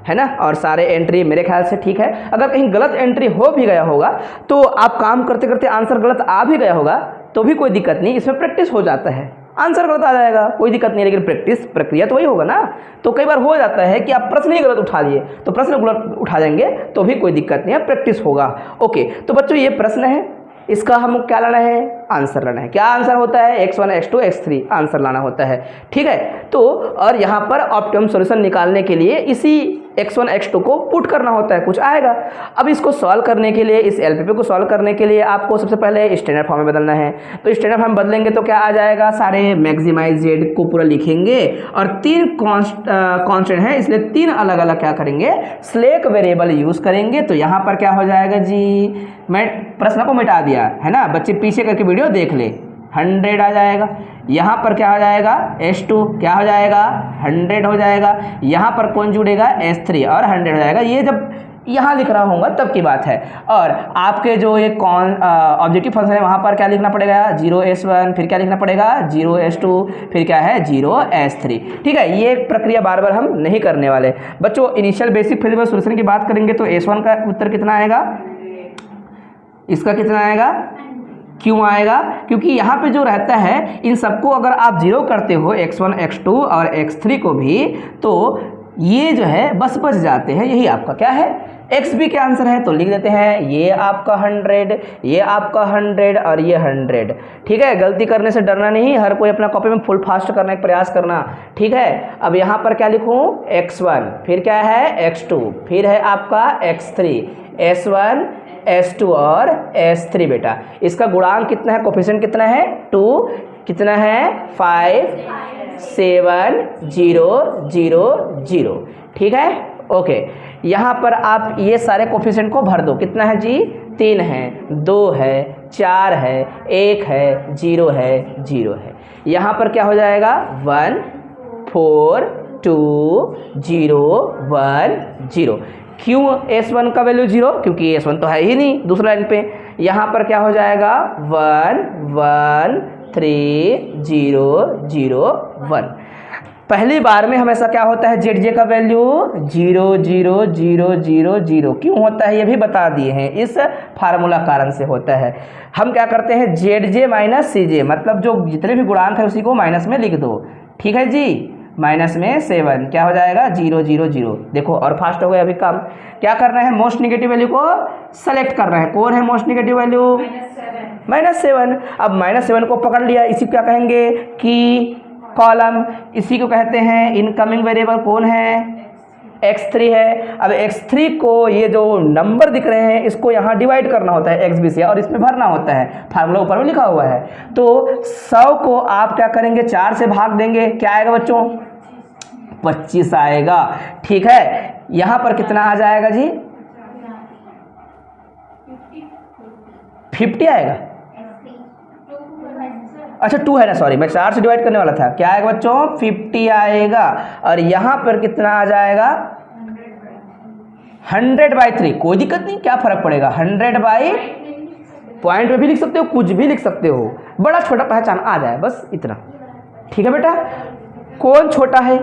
ना, और सारे एंट्री मेरे ख्याल से ठीक है। अगर कहीं गलत एंट्री हो भी गया होगा तो आप काम करते करते आंसर गलत आ भी गया होगा तो भी कोई दिक्कत नहीं, इसमें प्रैक्टिस हो जाता है, आंसर गलत आ जाएगा कोई दिक्कत नहीं, लेकिन प्रैक्टिस प्रक्रिया तो वही होगा ना। तो कई बार हो जाता है कि आप प्रश्न ही गलत उठा लिए, तो प्रश्न गलत उठा जाएंगे तो भी कोई दिक्कत नहीं है, प्रैक्टिस होगा। ओके, तो बच्चों ये प्रश्न है, इसका हम क्या लाना है? आंसर लाना है। क्या आंसर होता है? x1 x2 x3 आंसर लाना होता है, ठीक है। तो और यहाँ पर ऑप्टिमम सॉल्यूशन निकालने के लिए इसी x1 x2 को पुट करना होता है, कुछ आएगा। अब इसको सॉल्व करने के लिए, इस LPP को सॉल्व करने के लिए आपको सबसे पहले स्टैंडर्ड फॉर्म में बदलना है। तो स्टैंडर्ड फॉर्म बदलेंगे तो क्या आ जाएगा? सारे मैक्सिमाइज z को पूरा लिखेंगे और 3 कॉन्स्टेंट है, इसलिए 3 अलग अलग क्या करेंगे? स्लैक वेरिएबल यूज़ करेंगे। तो यहाँ पर क्या हो जाएगा जी? मैं प्रश्न को मिटा दिया है ना, बच्चे पीछे करके वीडियो देख ले। 100 आ जाएगा, यहाँ पर क्या हो जाएगा? S2 क्या हो जाएगा? 100 हो जाएगा, यहाँ पर कौन जुड़ेगा? S3 और 100 हो जाएगा। ये जब यहाँ लिख रहा होगा तब की बात है। और आपके जो ये ऑब्जेक्टिव फंक्शन है वहाँ पर क्या लिखना पड़ेगा? 0S1, फिर क्या लिखना पड़ेगा? 0S2, फिर क्या है? 0S3, ठीक है। ये प्रक्रिया बार बार हम नहीं करने वाले बच्चों। इनिशियल बेसिक फिजिकल सॉल्यूशन की बात करेंगे तो S1 का उत्तर कितना आएगा? इसका कितना आएगा? क्यों आएगा? क्योंकि यहाँ पे जो रहता है इन सबको अगर आप 0 करते हो, x1 x2 और x3 को भी, तो ये जो है बस बच जाते हैं। यही आपका क्या है? x भी क्या आंसर है, तो लिख देते हैं ये आपका 100, ये आपका 100 और ये 100, ठीक है। गलती करने से डरना नहीं, हर कोई अपना कॉपी में फुल फास्ट करने का प्रयास करना, ठीक है। अब यहाँ पर क्या लिखूँ? x1, फिर क्या है? x2, फिर है आपका x3, S1 S2 और S3 बेटा। इसका गुणांक कितना है? कोफिशिएंट कितना है? 2, कितना है? 5 7 0 0 0, ठीक है। ओके, यहाँ पर आप ये सारे कोफिशिएंट को भर दो। कितना है जी? 3 है, 2 है, 4 है, 1 है, 0 है, 0 है। यहाँ पर क्या हो जाएगा? 1 4 2 0 1 0। क्यों S1 का वैल्यू 0? क्योंकि S1 तो है ही नहीं दूसरा लाइन पे। यहाँ पर क्या हो जाएगा 1 1 3 0 0 1। पहली बार में हमेशा क्या होता है ZJ का वैल्यू 0 0 0 0 0। क्यों होता है ये भी बता दिए हैं, इस फार्मूला कारण से होता है। हम क्या करते हैं ZJ माइनस CJ, मतलब जो जितने भी गुणांक है उसी को माइनस में लिख दो। ठीक है जी, माइनस में 7 क्या हो जाएगा 0 0 0। देखो और फास्ट हो गया अभी काम। क्या करना है मोस्ट निगेटिव वैल्यू को सेलेक्ट करना है। कौन है मोस्ट निगेटिव वैल्यू? -7। अब -7 को पकड़ लिया, इसी को क्या कहेंगे कि कॉलम, इसी को कहते हैं इनकमिंग वेरिएबल। कौन है? x3 है। अब x3 को ये जो नंबर दिख रहे हैं इसको यहाँ डिवाइड करना होता है xb से और इसमें भरना होता है। फार्मूला ऊपर में लिखा हुआ है। तो 100 को आप क्या करेंगे 4 से भाग देंगे, क्या आएगा बच्चों 25 आएगा। ठीक है, यहाँ पर कितना आ जाएगा जी 50 आएगा। अच्छा 2 है ना, सॉरी मैं 4 से डिवाइड करने वाला था। क्या आएगा बच्चों 50 आएगा। और यहाँ पर कितना आ जाएगा 100/3। कोई दिक्कत नहीं, क्या फर्क पड़ेगा 100 बाई पॉइंट में भी लिख सकते हो, कुछ भी लिख सकते हो, बड़ा छोटा पहचान आ जाए बस इतना। ठीक है बेटा, कौन छोटा है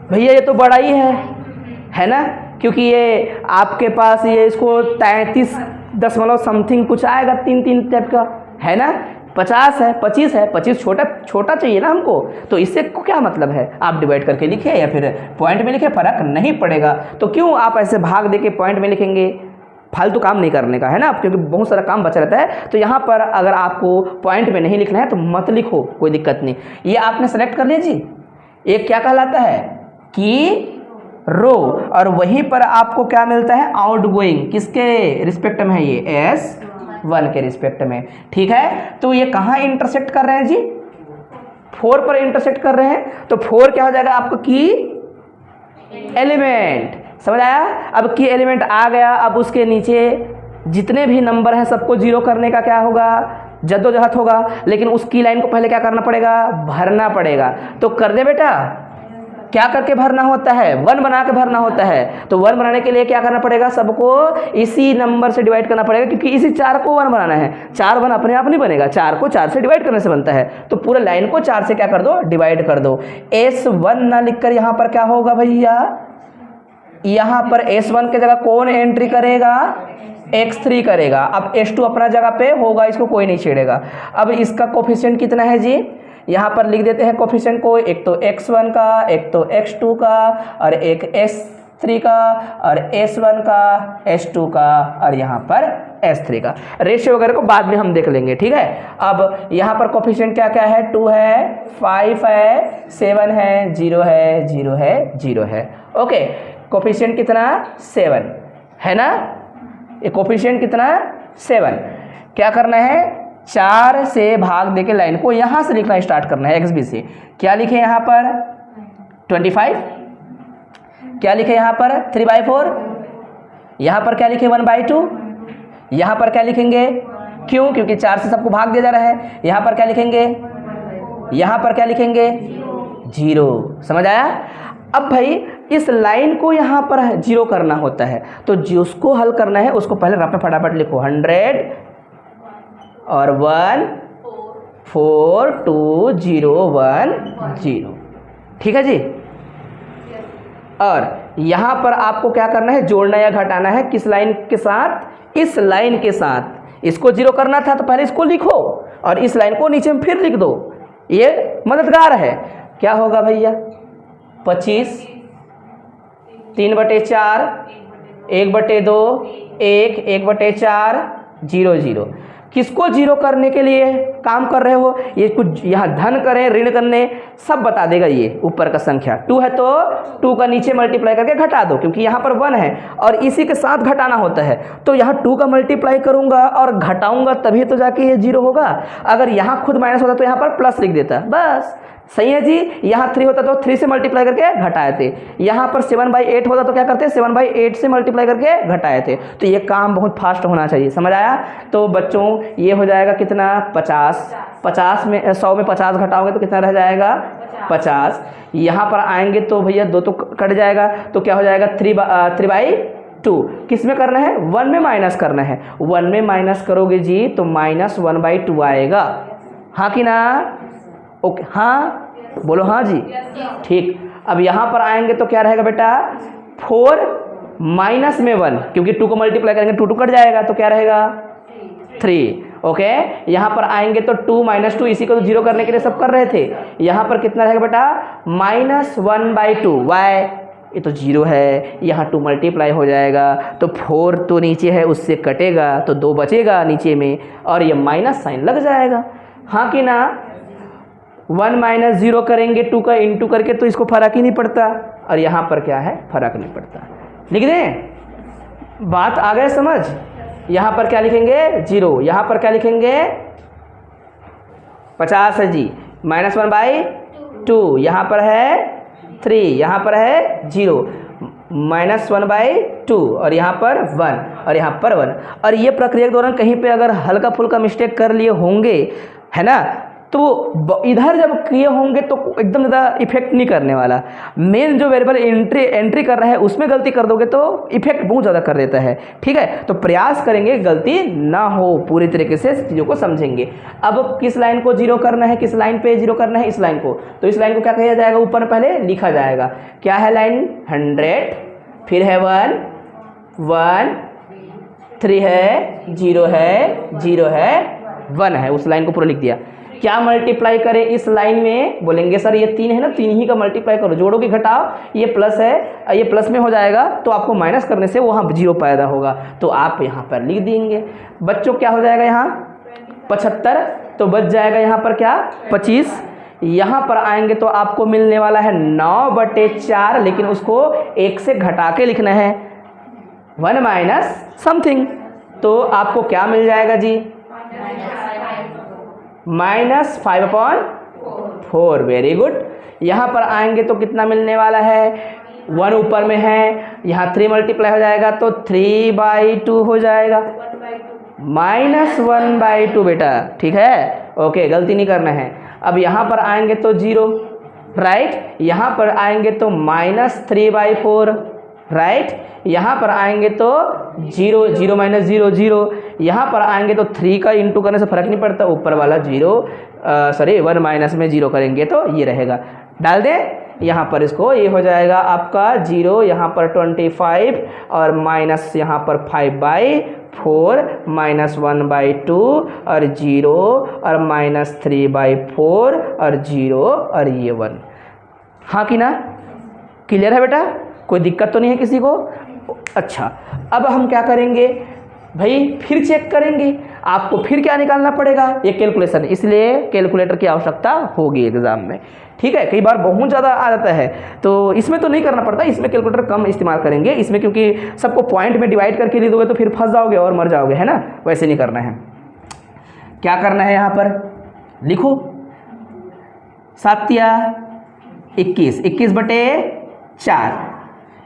भैया? ये तो बड़ा ही है ना, क्योंकि ये आपके पास ये इसको 33 दशमलव समथिंग कुछ आएगा 3 टाइप का है ना। 50 है 25 है, 25 छोटा चाहिए ना हमको, तो इससे क्या मतलब है आप डिवाइड करके लिखे या फिर पॉइंट में लिखे, फर्क नहीं पड़ेगा। तो क्यों आप ऐसे भाग दे के पॉइंट में लिखेंगे, फालतू काम नहीं करने का है ना, क्योंकि बहुत सारा काम बचा रहता है। तो यहाँ पर अगर आपको पॉइंट में नहीं लिखना है तो मत लिखो, कोई दिक्कत नहीं। ये आपने सेलेक्ट कर लिया जी, एक क्या कहलाता है कि रो, और वहीं पर आपको क्या मिलता है आउटगोइंग। किसके रिस्पेक्ट में है ये S1 के रिस्पेक्ट में। ठीक है, तो ये कहाँ इंटरसेक्ट कर रहे हैं जी 4 पर इंटरसेक्ट कर रहे हैं। तो 4 क्या हो जाएगा आपको की एलिमेंट, समझ आया। अब की एलिमेंट आ गया, अब उसके नीचे जितने भी नंबर हैं सबको 0 करने का क्या होगा जद्दोजहद होगा, लेकिन उस की लाइन को पहले क्या करना पड़ेगा भरना पड़ेगा। तो कर दे बेटा, क्या करके भरना होता है 1 बना के भरना होता है। तो 1 बनाने के लिए क्या करना पड़ेगा, सबको इसी नंबर से डिवाइड करना पड़ेगा, क्योंकि इसी 4 को 1 बनाना है। 4 1 अपने आप नहीं बनेगा, 4 को 4 से डिवाइड करने से बनता है। तो पूरे लाइन को 4 से क्या कर दो डिवाइड कर दो। S1 ना लिखकर यहाँ पर क्या होगा भैया, यहाँ पर S1 के जगह कौन एंट्री करेगा x3 करेगा। अब S2 अपना जगह पे होगा, इसको कोई नहीं छेड़ेगा। अब इसका कोफिशिएंट कितना है जी, यहाँ पर लिख देते हैं कोफिशिएंट को, एक तो x1 का, एक तो x2 का, और एक s3 का, और s1 का, s2 का, और यहाँ पर s3 का। रेशियो वगैरह को बाद में हम देख लेंगे। ठीक है, अब यहाँ पर कोफिशिएंट क्या क्या है 2 है 5 है 7 है 0 है 0 है 0 है। ओके, कोफिशिएंट कितना 7 है ना, ये कोफिशिएंट कितना 7। क्या करना है 4 से भाग देके लाइन को यहाँ से लिखना स्टार्ट करना है xb से। क्या लिखे यहाँ पर 25, क्या लिखे यहाँ पर 3/4, यहाँ पर क्या लिखे 1/2, यहाँ पर क्या लिखेंगे क्यों, क्योंकि 4 से सबको भाग दिया जा रहा है। यहाँ पर क्या लिखेंगे, यहाँ पर क्या लिखेंगे 0। समझ आया। अब भाई इस लाइन को यहाँ पर 0 करना होता है, तो जिसको हल करना है उसको पहले रफ में फटाफट लिखो 100 और 1 4 2 0 1 0। ठीक है जी। और यहाँ पर आपको क्या करना है जोड़ना या घटाना है, किस लाइन के साथ, इस लाइन के साथ। इसको 0 करना था तो पहले इसको लिखो और इस लाइन को नीचे में फिर लिख दो, ये मददगार है। क्या होगा भैया 25 3/4 1/2 1 1/4 0 0। किसको 0 करने के लिए काम कर रहे हो, ये कुछ यहाँ धन करें ऋण करने सब बता देगा। ये ऊपर का संख्या 2 है तो 2 का नीचे मल्टीप्लाई करके घटा दो, क्योंकि यहाँ पर 1 है और इसी के साथ घटाना होता है। तो यहाँ 2 का मल्टीप्लाई करूँगा और घटाऊँगा तभी तो जाके ये 0 होगा। अगर यहाँ खुद माइनस होता तो यहाँ पर प्लस लिख देता, बस सही है जी। यहाँ 3 होता तो 3 से मल्टीप्लाई करके घटाए थे। यहाँ पर 7/8 होता तो क्या करते, 7/8 से मल्टीप्लाई करके घटाए थे। तो ये काम बहुत फास्ट होना चाहिए, समझ आया। तो बच्चों ये हो जाएगा कितना, 50। 50 में 100 में 50 घटाओगे तो कितना रह जाएगा, 50। यहाँ पर आएंगे तो भैया 2 तो कट जाएगा, तो क्या हो जाएगा 3/2। किस में करना है, 1 में माइनस करना है। 1 में माइनस करोगे जी तो -1/2 आएगा, हाँ कि ना। ओके हाँ बोलो हाँ जी, ठीक। अब यहाँ पर आएंगे तो क्या रहेगा बेटा, 4 माइनस में 1, क्योंकि 2 को मल्टीप्लाई करेंगे 2 कर जाएगा तो क्या रहेगा 3। ओके यहाँ पर आएंगे तो 2 - 2, इसी को तो 0 करने के लिए सब कर रहे थे। यहाँ पर कितना रहेगा बेटा, -1/2। वाई, ये तो 0 है, यहाँ 2 मल्टीप्लाई हो जाएगा तो 4 तो नीचे है उससे कटेगा तो 2 बचेगा नीचे में, और ये माइनस साइन लग जाएगा, हाँ कि ना। 1 - 0 करेंगे 2 का इंटू करके तो इसको फर्क ही नहीं पड़ता, और यहाँ पर क्या है, फर्क नहीं पड़ता। लिख दें, बात आ गए समझ। यहाँ पर क्या लिखेंगे 0, यहाँ पर क्या लिखेंगे 50 है जी, -1/2, यहाँ पर है 3, यहाँ पर है 0, -1/2 और यहाँ पर 1 और यहाँ पर 1। और ये प्रक्रिया के दौरान कहीं पे अगर हल्का फुल्का मिस्टेक कर लिए होंगे, है ना, तो इधर जब किए होंगे तो एकदम ज़्यादा इफेक्ट नहीं करने वाला। मेन जो वेरिएबल एंट्री कर रहा है उसमें गलती कर दोगे तो इफेक्ट बहुत ज़्यादा कर देता है, ठीक है। तो प्रयास करेंगे गलती ना हो, पूरी तरीके से चीज़ों को समझेंगे। अब किस लाइन को 0 करना है, किस लाइन पे 0 करना है, इस लाइन को। तो इस लाइन को क्या कहा जाएगा, ऊपर पहले लिखा जाएगा। क्या है लाइन, 100, फिर है 1 1, 3 है, 0 है, 0 है, 1 है, उस लाइन को पूरा लिख दिया। क्या मल्टीप्लाई करें इस लाइन में, बोलेंगे सर ये 3 है ना, 3 ही का मल्टीप्लाई करो, जोड़ोगे घटाओ, ये प्लस है, ये प्लस में हो जाएगा तो आपको माइनस करने से वहाँ 0 पैदा होगा, तो आप यहाँ पर लिख देंगे। बच्चों क्या हो जाएगा यहाँ 75, तो बच जाएगा यहाँ पर क्या 25। यहाँ पर आएंगे तो आपको मिलने वाला है 9/4, लेकिन उसको 1 से घटा के लिखना है, 1 माइनस समथिंग, तो आपको क्या मिल जाएगा जी, -5/4। Very good. यहाँ पर आएंगे तो कितना मिलने वाला है, 1 ऊपर में है, यहाँ 3 मल्टीप्लाई हो जाएगा तो 3/2 हो जाएगा, -1/2 बेटा, ठीक है। ओके गलती नहीं करना है। अब यहाँ पर आएंगे तो 0, राइट। यहाँ पर आएंगे तो -3/4, राइट। यहाँ पर आएंगे तो 0 0 - 0 0, यहाँ पर आएंगे तो 3 का इंटू करने से फर्क नहीं पड़ता, ऊपर वाला 1 माइनस में 0 करेंगे तो ये रहेगा, डाल दें यहाँ पर इसको, ये हो जाएगा आपका 0, यहाँ पर 25 और माइनस यहाँ पर 5/4, -1/2 और 0 और -3/4 और 0 और ये 1, हाँ कि ना। क्लियर है बेटा, कोई दिक्कत तो नहीं है किसी को। अच्छा अब हम क्या करेंगे भाई, फिर चेक करेंगे, आपको फिर क्या निकालना पड़ेगा, ये कैलकुलेशन, इसलिए कैलकुलेटर की आवश्यकता होगी एग्जाम में, ठीक है। कई बार बहुत ज़्यादा आ जाता है तो इसमें तो नहीं करना पड़ता, इसमें कैलकुलेटर कम इस्तेमाल करेंगे इसमें, क्योंकि सबको पॉइंट में डिवाइड करके लिख दोगे तो फिर फंस जाओगे और मर जाओगे, है ना। वैसे नहीं करना है। क्या करना है, यहाँ पर लिखो 7 या 21, 21/4,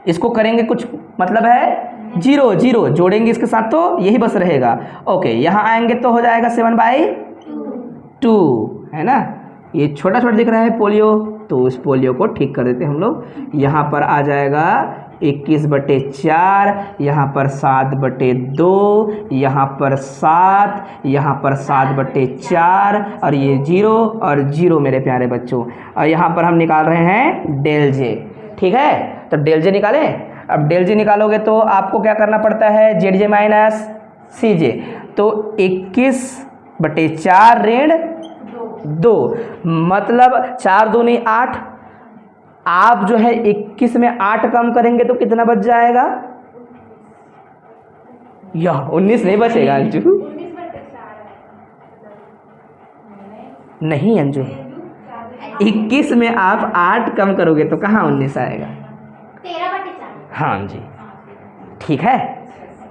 इसको करेंगे कुछ मतलब है 0 0 जोड़ेंगे इसके साथ तो यही बस रहेगा। ओके यहाँ आएंगे तो हो जाएगा 7/2, है ना। ये छोटा छोटा दिख रहा है पोलियो, तो उस पोलियो को ठीक कर देते हैं हम लोग। यहाँ पर आ जाएगा 21/4, यहाँ पर 7/2, यहाँ पर 7, यहाँ पर 7/4 और ये 0 और 0 मेरे प्यारे बच्चों। और यहाँ पर हम निकाल रहे हैं डेल जे, ठीक है। तो डेल जे निकालें। अब डेल जे निकालोगे तो आपको क्या करना पड़ता है, जेड जे माइनस सी जे, तो 21/4 ऋण 2, मतलब 4 दूनी 8। आप जो है 21 में 8 कम करेंगे तो कितना बच जाएगा, यह 19 नहीं बचेगा अंजू, नहीं अंजू, 21 में आप 8 कम करोगे तो कहाँ 19 आएगा, हाँ जी, ठीक है।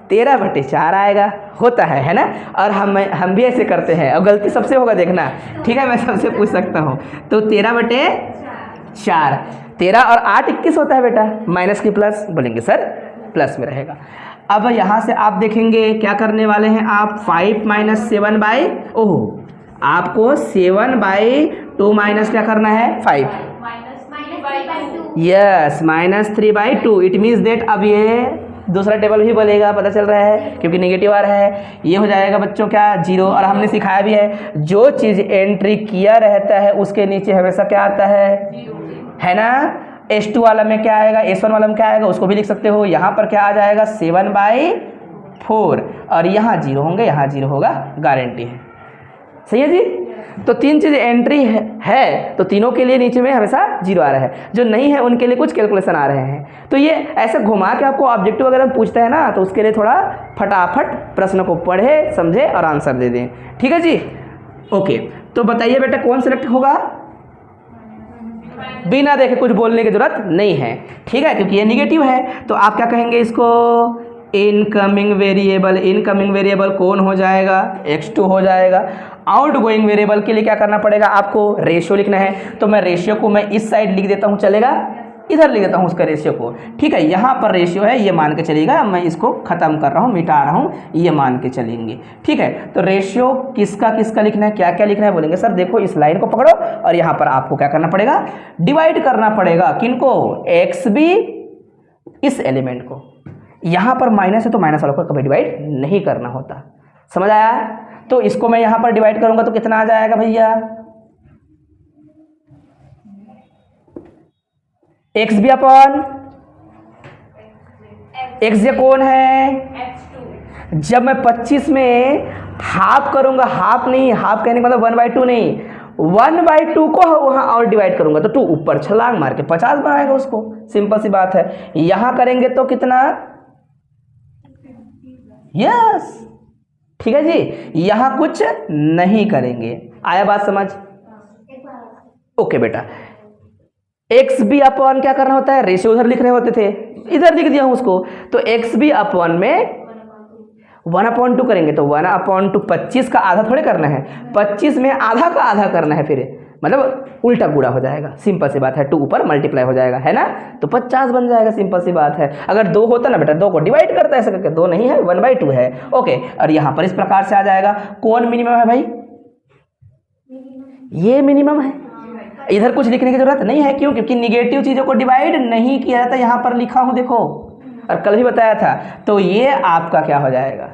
13/4 आएगा, होता है ना। और हम भी ऐसे करते हैं और गलती सबसे होगा देखना, ठीक है, मैं सबसे पूछ सकता हूँ। तो 13/4, 13 और 8 21 होता है बेटा, माइनस की प्लस बोलेंगे सर, प्लस में रहेगा। अब यहाँ से आप देखेंगे क्या करने वाले हैं आप, 5 - 7 बाई, ओह आपको 7/2 माइनस क्या करना है 5, यस -3/2। इट मीन्स देट अब ये दूसरा टेबल भी बोलेगा, पता चल रहा है क्योंकि नेगेटिव आ रहा है, ये हो जाएगा बच्चों क्या 0। और हमने सिखाया भी है जो चीज़ एंट्री किया रहता है उसके नीचे हमेशा क्या आता है ना। S2 वाला में क्या आएगा, S1 वाला में क्या आएगा उसको भी लिख सकते हो। यहाँ पर क्या आ जाएगा 7/4 और यहाँ 0 होंगे, यहाँ 0 होगा, गारंटी है, सही है जी। तो 3 चीज़ एंट्री है तो तीनों के लिए नीचे में हमेशा 0 आ रहा है, जो नहीं है उनके लिए कुछ कैलकुलेशन आ रहे हैं। तो ये ऐसे घुमा के आपको ऑब्जेक्टिव वगैरह पूछता है ना, तो उसके लिए थोड़ा फटाफट प्रश्न को पढ़े समझे और आंसर दे दें, ठीक है जी। ओके, तो बताइए बेटा कौन सिलेक्ट होगा, बिना देखे कुछ बोलने की जरूरत नहीं है, ठीक है, क्योंकि ये निगेटिव है। तो आप क्या कहेंगे इसको, इनकमिंग वेरिएबल, इनकमिंग वेरिएबल कौन हो जाएगा, x2 हो जाएगा। आउट गोइंग वेरिएबल के लिए क्या करना पड़ेगा आपको, रेशियो लिखना है। तो मैं रेशियो को मैं इस साइड लिख देता हूँ, चलेगा, इधर लिख देता हूँ उसका रेशियो को, ठीक है। यहाँ पर रेशियो है ये मान के चलेगा, मैं इसको ख़त्म कर रहा हूँ, मिटा रहा हूँ, ये मान के चलेंगे, ठीक है। तो रेशियो किसका किसका लिखना है, क्या क्या लिखना है, बोलेंगे सर देखो इस लाइन को पकड़ो और यहाँ पर आपको क्या करना पड़ेगा, डिवाइड करना पड़ेगा, किनको, XB इस एलिमेंट को। यहाँ पर माइनस है तो माइनस वालों को कभी डिवाइड नहीं करना होता, समझ आया। तो इसको मैं यहाँ पर डिवाइड करूँगा तो कितना आ जाएगा भैया, XB अपॉन XJ कौन है, जब मैं 25 में हाफ करूंगा, हाफ नहीं, हाफ कहने का मतलब 1/2 नहीं, 1/2 को वहां और डिवाइड करूंगा तो 2 ऊपर छलांग मार के 50 बनाएगा उसको, सिंपल सी बात है। यहां करेंगे तो कितना, यस, ठीक है जी, यहां कुछ नहीं करेंगे, आया बात समझ। ओके बेटा, XB अपॉन क्या करना होता है, रेशियो उधर लिख रहे होते थे, इधर लिख दिया हूं उसको। तो XB अपॉन में 1/2 करेंगे तो 1/2 25 का आधा थोड़े करना है, 25 में आधा का आधा करना है, फिर मतलब उल्टा गुड़ा हो जाएगा, सिंपल सी बात है, 2 ऊपर मल्टीप्लाई हो जाएगा, है ना, तो 50 बन जाएगा, सिंपल सी बात है। अगर 2 होता ना बेटा, 2 को डिवाइड करता है ऐसे करके, 2 नहीं है 1/2 है, ओके। और यहाँ पर इस प्रकार से आ जाएगा, कौन मिनिमम है भाई, ये मिनिमम है, इधर कुछ लिखने की जरूरत नहीं है, क्यों, क्योंकि निगेटिव चीजों को डिवाइड नहीं किया जाता, यहाँ पर लिखा हूं देखो, और कल भी बताया था। तो ये आपका क्या हो जाएगा,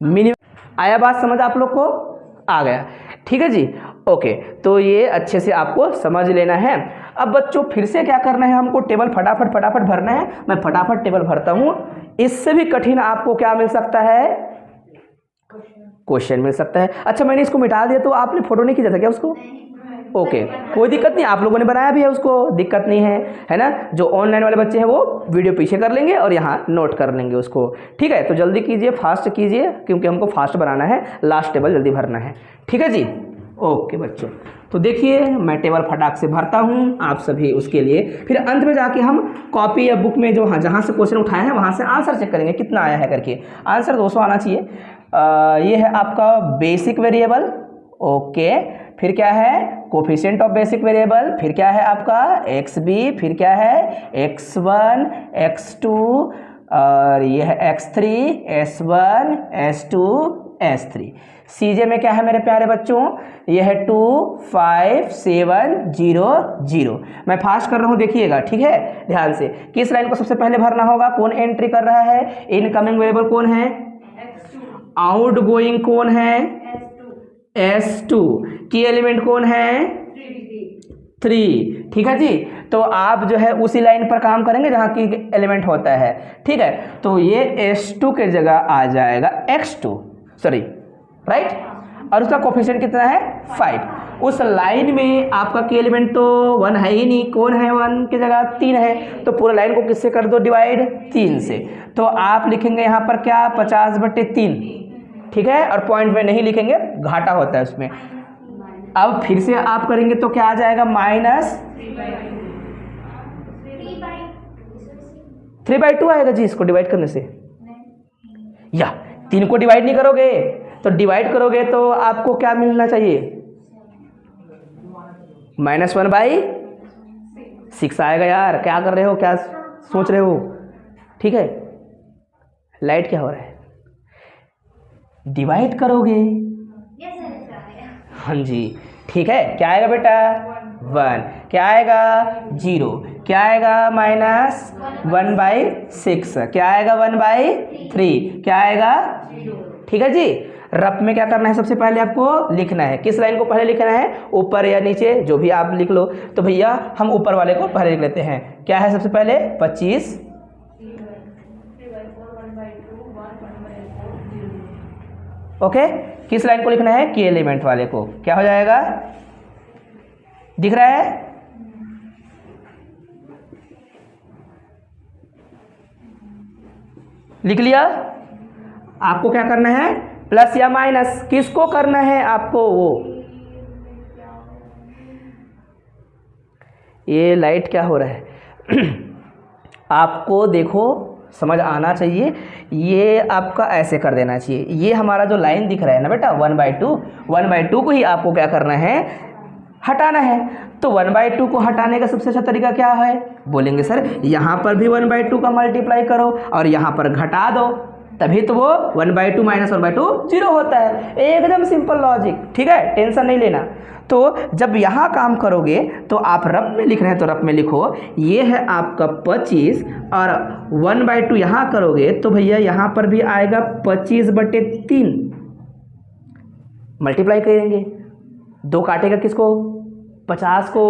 मिनिमम। आया बात समझ आप लोग को, आ गया, ठीक है जी। ओके, तो ये अच्छे से आपको समझ लेना है। अब बच्चों फिर से क्या करना है, हमको टेबल फटाफट भरना है। मैं फटाफट टेबल भरता हूँ, इससे भी कठिन आपको क्या मिल सकता है, क्वेश्चन मिल सकता है। अच्छा मैंने इसको मिटा दिया तो आपने फोटो नहीं खींचा था क्या उसको, ओके, कोई दिक्कत नहीं, आप लोगों ने बनाया भी है उसको, दिक्कत नहीं है ना। जो ऑनलाइन वाले बच्चे हैं वो वीडियो पीछे कर लेंगे और यहाँ नोट कर लेंगे उसको, ठीक है। तो जल्दी कीजिए, फास्ट कीजिए, क्योंकि हमको फास्ट बनाना है, लास्ट टेबल जल्दी भरना है, ठीक है जी। ओके बच्चों, तो देखिए मैं टेबल फटाक से भरता हूँ आप सभी उसके लिए, फिर अंत में जाके हम कॉपी या बुक में जो जहाँ से क्वेश्चन उठाए हैं वहाँ से आंसर चेक करेंगे कितना आया है करके। आंसर 200 आना चाहिए। ये है आपका बेसिक वेरिएबल, ओके, फिर क्या है कोफिशिएंट ऑफ बेसिक वेरिएबल, फिर क्या है आपका XB, फिर क्या है X1, X2 और ये है X3, S1, S2, S3। CJ में क्या है मेरे प्यारे बच्चों, ये है 2 5 7 0 0। मैं फास्ट कर रहा हूँ, देखिएगा, ठीक है, ध्यान से। किस लाइन को सबसे पहले भरना होगा, कौन एंट्री कर रहा है, इनकमिंग वेरिएबल कौन है, आउट गोइंग कौन है, S2, की एलिमेंट कौन है, 3, ठीक है जी। तो आप जो है उसी लाइन पर काम करेंगे जहाँ की एलिमेंट होता है, ठीक है। तो ये S2 के जगह आ जाएगा X2, सॉरी, राइट, और उसका कोफिशिएंट कितना है 5। उस लाइन में आपका की एलिमेंट तो 1 है ही नहीं, कौन है 1 की जगह 3 है, तो पूरा लाइन को किससे कर दो डिवाइड, 3 से। तो आप लिखेंगे यहाँ पर क्या 50/3, ठीक है, और पॉइंट में नहीं लिखेंगे, घाटा होता है उसमें। अब फिर से आप करेंगे तो क्या आ जाएगा, -3/2 आएगा जी, इसको डिवाइड करने से, या 3 को डिवाइड नहीं करोगे तो डिवाइड करोगे तो आपको क्या मिलना चाहिए, -1/6 आएगा। यार क्या कर रहे हो, क्या सोच रहे हो? ठीक है, लाइट क्या हो रहा है, डिवाइड करोगे। हाँ जी, ठीक है। क्या आएगा बेटा, 1, क्या आएगा 0, क्या आएगा -1/6, क्या आएगा 1/3, क्या आएगा, ठीक है जी। रफ में क्या करना है, सबसे पहले आपको लिखना है, किस लाइन को पहले लिखना है, ऊपर या नीचे जो भी आप लिख लो। तो भैया हम ऊपर वाले को पहले लिख लेते हैं। क्या है सबसे पहले 25, ओके। किस लाइन को लिखना है, की एलिमेंट वाले को। क्या हो जाएगा, दिख रहा है, लिख लिया। आपको क्या करना है, प्लस या माइनस किसको करना है आपको, वो ये लाइट क्या हो रहा है आपको देखो समझ आना चाहिए। ये आपका ऐसे कर देना चाहिए। ये हमारा जो लाइन दिख रहा है ना बेटा 1/2 को ही आपको क्या करना है, हटाना है। तो 1/2 को हटाने का सबसे अच्छा तरीका क्या है, बोलेंगे सर यहाँ पर भी 1/2 का मल्टीप्लाई करो और यहाँ पर घटा दो, तभी तो वो 1/2 - 1/2 0 होता है। एकदम सिंपल लॉजिक, ठीक है, टेंशन नहीं लेना। तो जब यहाँ काम करोगे तो आप रफ में लिख रहे हैं तो रफ में लिखो, ये है आपका 25 और 1/2 यहाँ करोगे तो भैया यहाँ पर भी आएगा 25/3 मल्टीप्लाई करेंगे। 2 काटेगा किसको, 50 को,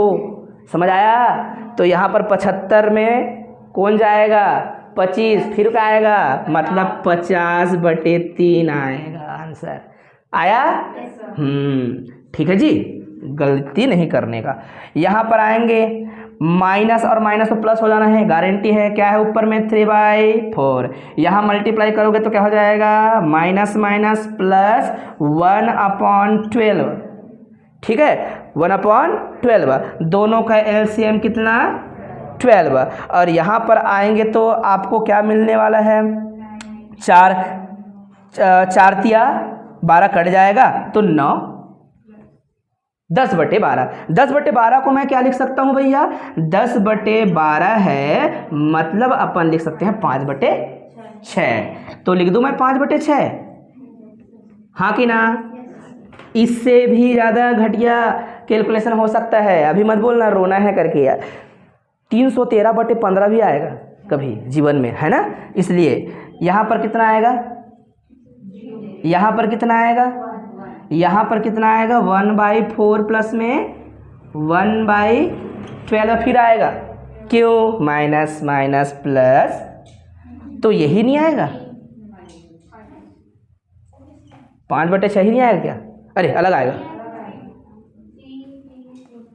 समझ आया। तो यहाँ पर 75 में कौन जाएगा, 25, फिर क्या आएगा, मतलब 50/3 आएगा आंसर। आया, ठीक है जी, गलती नहीं करने का। यहाँ पर आएंगे माइनस और माइनस में प्लस हो जाना है, गारंटी है। क्या है ऊपर में 3/4, यहाँ मल्टीप्लाई करोगे तो क्या हो जाएगा, माइनस माइनस प्लस 1/12, ठीक है, 1/12। दोनों का एलसीएम कितना, 12। और यहाँ पर आएंगे तो आपको क्या मिलने वाला है, 4 तिया 12 कट जाएगा तो 9, 10/12। 10/12 को मैं क्या लिख सकता हूँ भैया, 10/12 है, मतलब अपन लिख सकते हैं 5/6। तो लिख दूँ मैं 5/6, हाँ कि ना। इससे भी ज़्यादा घटिया कैलकुलेशन हो सकता है, अभी मत बोलना रोना है करके यार। 313/15 भी आएगा कभी जीवन में, है ना। इसलिए यहाँ पर कितना आएगा, यहाँ पर कितना आएगा, यहाँ पर कितना आएगा, 1/4 प्लस में 1/12 फिर आएगा। क्यों, माइनस माइनस प्लस, तो यही नहीं आएगा, 5/6 ही नहीं आएगा क्या, अरे अलग आएगा।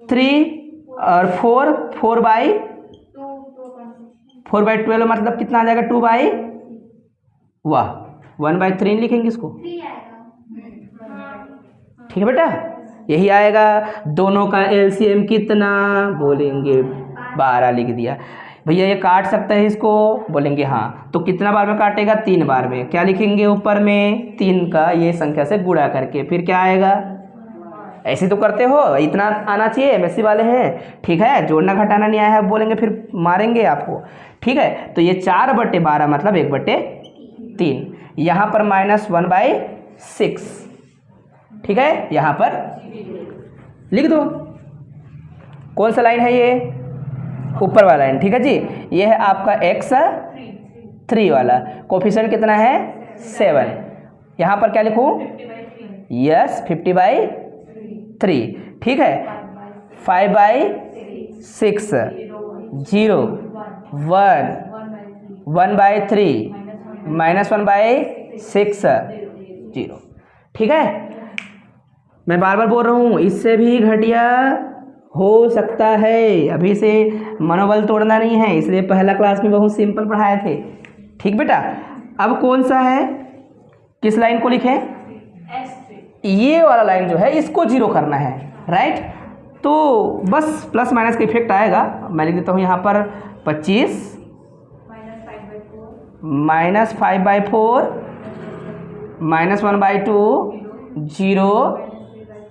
3 और 4/12 मतलब कितना आ जाएगा, 1/3 लिखेंगे इसको, ठीक है बेटा, यही आएगा। दोनों का एलसीएम कितना, बोलेंगे 12 लिख दिया। भैया ये काट सकता है इसको, बोलेंगे हाँ। तो कितना बार में काटेगा, 3 बार में। क्या लिखेंगे ऊपर में, 3 का ये संख्या से गुणा करके, फिर क्या आएगा, ऐसे तो करते हो, इतना आना चाहिए, एमएससी वाले हैं, ठीक है। जोड़ना घटाना नहीं आया है बोलेंगे, फिर मारेंगे आपको, ठीक है। तो ये 4/12 मतलब 1/3। यहाँ पर -1/6, ठीक है, यहाँ पर लिख दो। कौन सा लाइन है ये, ऊपर वाला लाइन, ठीक है जी। ये है आपका x3 वाला, कोफिशिएंट कितना है, 7। यहाँ पर क्या लिखूँ, यस 50/3, ठीक है। 5/6, 0, 1, 1/3, -1/6, 0, ठीक है। मैं बार बार बोल रहा हूँ, इससे भी घटिया हो सकता है, अभी से मनोबल तोड़ना नहीं है, इसलिए पहला क्लास में बहुत सिंपल पढ़ाए थे, ठीक बेटा। अब कौन सा है, किस लाइन को लिखें, ये वाला लाइन जो है इसको 0 करना है, राइट। तो बस प्लस माइनस का इफेक्ट आएगा। मैं लिख देता हूँ यहाँ पर 25 -5/4 -1/2 0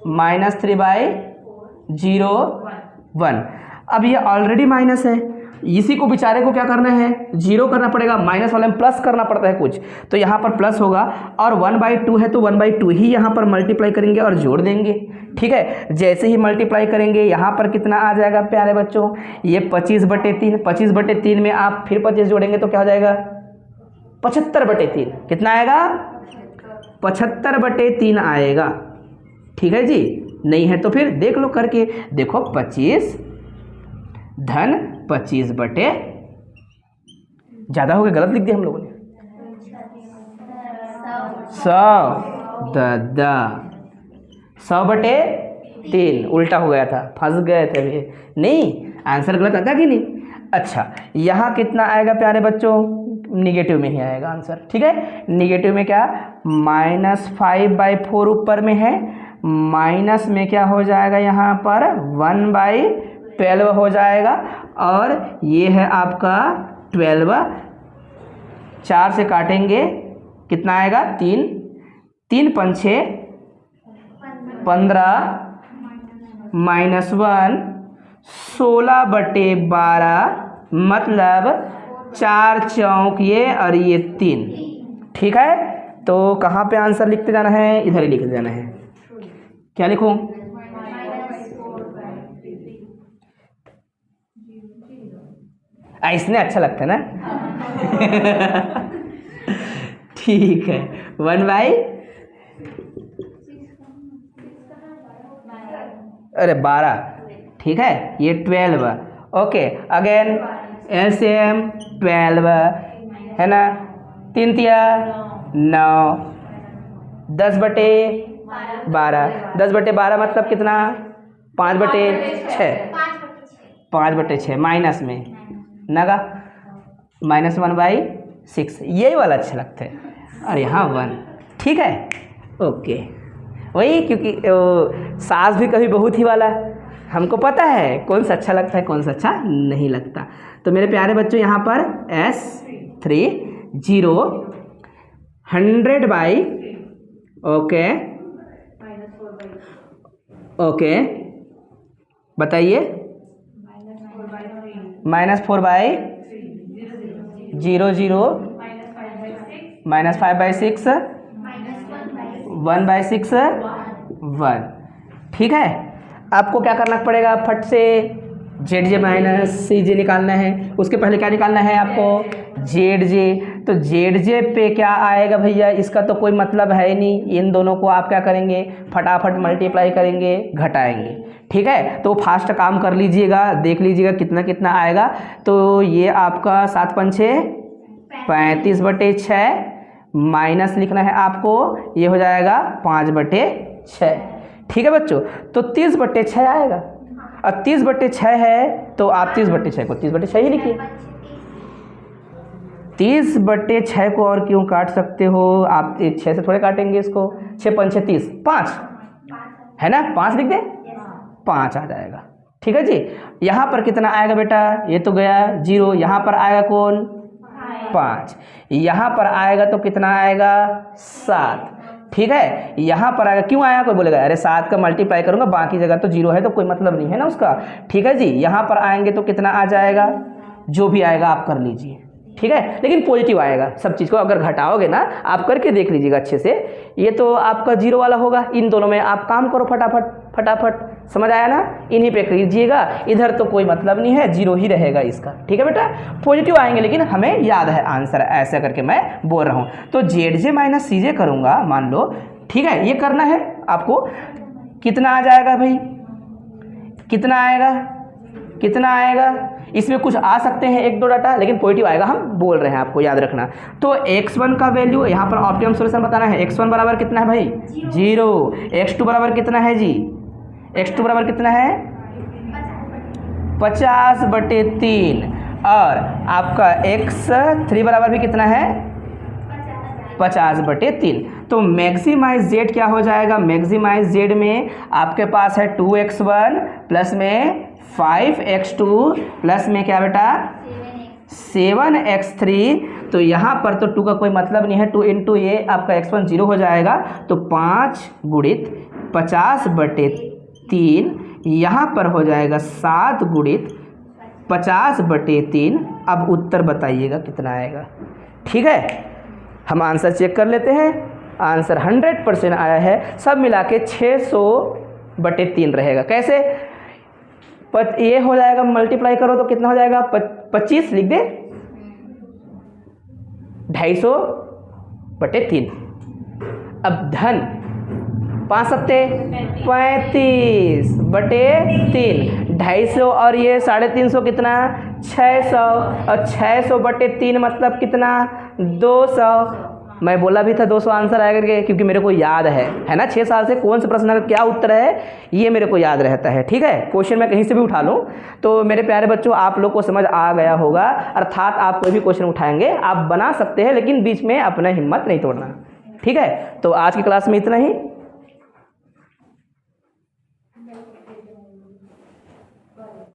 -3/0 1। अब ये ऑलरेडी माइनस है, इसी को बेचारे को क्या करना है, जीरो करना पड़ेगा। माइनस वाले में प्लस करना पड़ता है कुछ, तो यहाँ पर प्लस होगा और 1/2 है तो 1/2 ही यहाँ पर मल्टीप्लाई करेंगे और जोड़ देंगे। ठीक है, जैसे ही मल्टीप्लाई करेंगे यहाँ पर कितना आ जाएगा प्यारे बच्चों, ये 25/3। 25/3 में आप फिर 25 जोड़ेंगे तो क्या हो जाएगा 75/3। कितना आएगा 75/3 आएगा। ठीक है जी, नहीं है तो फिर देख लो करके, देखो 25 धन 25 बटे, ज़्यादा हो गया, गलत लिख दिया हम लोगों ने, 100/3 उल्टा हो गया था, फंस गए थे अभी। नहीं, आंसर गलत आता कि नहीं। अच्छा, यहाँ कितना आएगा प्यारे बच्चों, निगेटिव में ही आएगा आंसर। ठीक है, निगेटिव में क्या, -5/4 ऊपर में है, माइनस में क्या हो जाएगा यहाँ पर 1/12 हो जाएगा, और ये है आपका 12, 4 से काटेंगे कितना आएगा 3, 3 पंछे 15 -1 16/12 मतलब 4 चौक ये और ये 3। ठीक है, तो कहाँ पे आंसर लिखते जाना है, इधर ही लिखते जाना है। क्या लिखूं, इसने अच्छा लगता है ना। ठीक है, 12। ठीक है, ये 12। ओके, अगेन एलसीएम 12 है ना, 3 तिया 9, 10/12। 10/12 मतलब कितना, 5/6। 5/6 माइनस में नगा, -1/6, यही वाला अच्छा लगता है, और यहाँ 1। ठीक है, ओके, वही क्योंकि सास भी कभी बहुत ही वाला, हमको पता है कौन सा अच्छा लगता है कौन सा अच्छा नहीं लगता। तो मेरे प्यारे बच्चों यहाँ पर S3 0 100/, ओके ओके, बताइए, -4/0 0 -5/6 1/6 1। ठीक है, आपको क्या करना पड़ेगा, फट से ZJ माइनस CJ निकालना है। उसके पहले क्या निकालना है आपको, ZJ। तो ZJ पे क्या आएगा भैया, इसका तो कोई मतलब है ही नहीं। इन दोनों को आप क्या करेंगे, फटाफट मल्टीप्लाई करेंगे, घटाएंगे। ठीक है, तो फास्ट काम कर लीजिएगा, देख लीजिएगा कितना कितना आएगा। तो ये आपका 7 पंछे 35/6 माइनस लिखना है आपको, ये हो जाएगा 5/6। ठीक है बच्चों, तो 30/6 आएगा, और 30/6 है तो आप 30/6 को 30/6 ही लिखिए। 30/6 को और क्यों काट सकते हो आप, 6 से थोड़े काटेंगे इसको, 6 पंछे 30, 5 है ना, 5 लिख दे, 5 आ जाएगा। ठीक है जी, यहाँ पर कितना आएगा बेटा, ये तो गया 0, यहाँ पर आएगा कौन 5, यहाँ पर आएगा तो कितना आएगा 7। ठीक है, यहाँ पर आएगा, क्यों आया कोई बोलेगा, अरे 7 का मल्टीप्लाई करूंगा, बाकी जगह तो 0 है तो कोई मतलब नहीं है ना उसका। ठीक है जी, यहाँ पर आएंगे तो कितना आ जाएगा, जो भी आएगा आप कर लीजिए। ठीक है, लेकिन पॉजिटिव आएगा सब चीज़ को, अगर घटाओगे ना आप करके देख लीजिएगा अच्छे से। ये तो आपका 0 वाला होगा, इन दोनों में आप काम करो फटाफट फटाफट, समझ आया ना, इन्हीं पे कीजिएगा, इधर तो कोई मतलब नहीं है, 0 ही रहेगा इसका। ठीक है बेटा, पॉजिटिव आएंगे लेकिन हमें याद है आंसर, ऐसा करके मैं बोल रहा हूँ। तो ZJ माइनस CJ करूँगा मान लो। ठीक है, ये करना है आपको, कितना आ जाएगा भाई, कितना आएगा, कितना आएगा, इसमें कुछ आ सकते हैं 1-2 डाटा, लेकिन पॉजिटिव आएगा, हम बोल रहे हैं आपको याद रखना। तो x1 का वैल्यू यहाँ पर ऑप्टिमम सॉल्यूशन बताना है। x1 बराबर कितना है भाई 0, x2 बराबर कितना है जी, x2 बराबर कितना है 50/3, और आपका x3 बराबर भी कितना है 50/3। तो मैक्सिमाइज Z क्या हो जाएगा, मैक्सिमाइज Z में आपके पास है 2x1 प्लस में 5x2 प्लस में क्या बेटा 7x3, तो यहाँ पर तो 2 का कोई मतलब नहीं है, 2 इंटू ये आपका x1 0 हो जाएगा, तो 5 गुणित 50/3, यहाँ पर हो जाएगा 7 गुणित 50/3। अब उत्तर बताइएगा कितना आएगा। ठीक है, हम आंसर चेक कर लेते हैं। आंसर 100% आया है, सब मिला के 600/3 रहेगा। कैसे? ये हो जाएगा, मल्टीप्लाई करो तो कितना हो जाएगा, 25 लिख दे, 250/3। अब धन 5 सत्ते 35/3, 250 और ये 350 कितना, 600, और 600/3 मतलब कितना, 200। मैं बोला भी था 200 आंसर आएगा करके, क्योंकि मेरे को याद है ना, 6 साल से कौन से प्रश्न का क्या उत्तर है ये मेरे को याद रहता है। ठीक है, क्वेश्चन मैं कहीं से भी उठा लूँ। तो मेरे प्यारे बच्चों, आप लोग को समझ आ गया होगा, अर्थात आप कोई भी क्वेश्चन उठाएंगे आप बना सकते हैं, लेकिन बीच में अपना हिम्मत नहीं तोड़ना। ठीक है, तो आज की क्लास में इतना ही।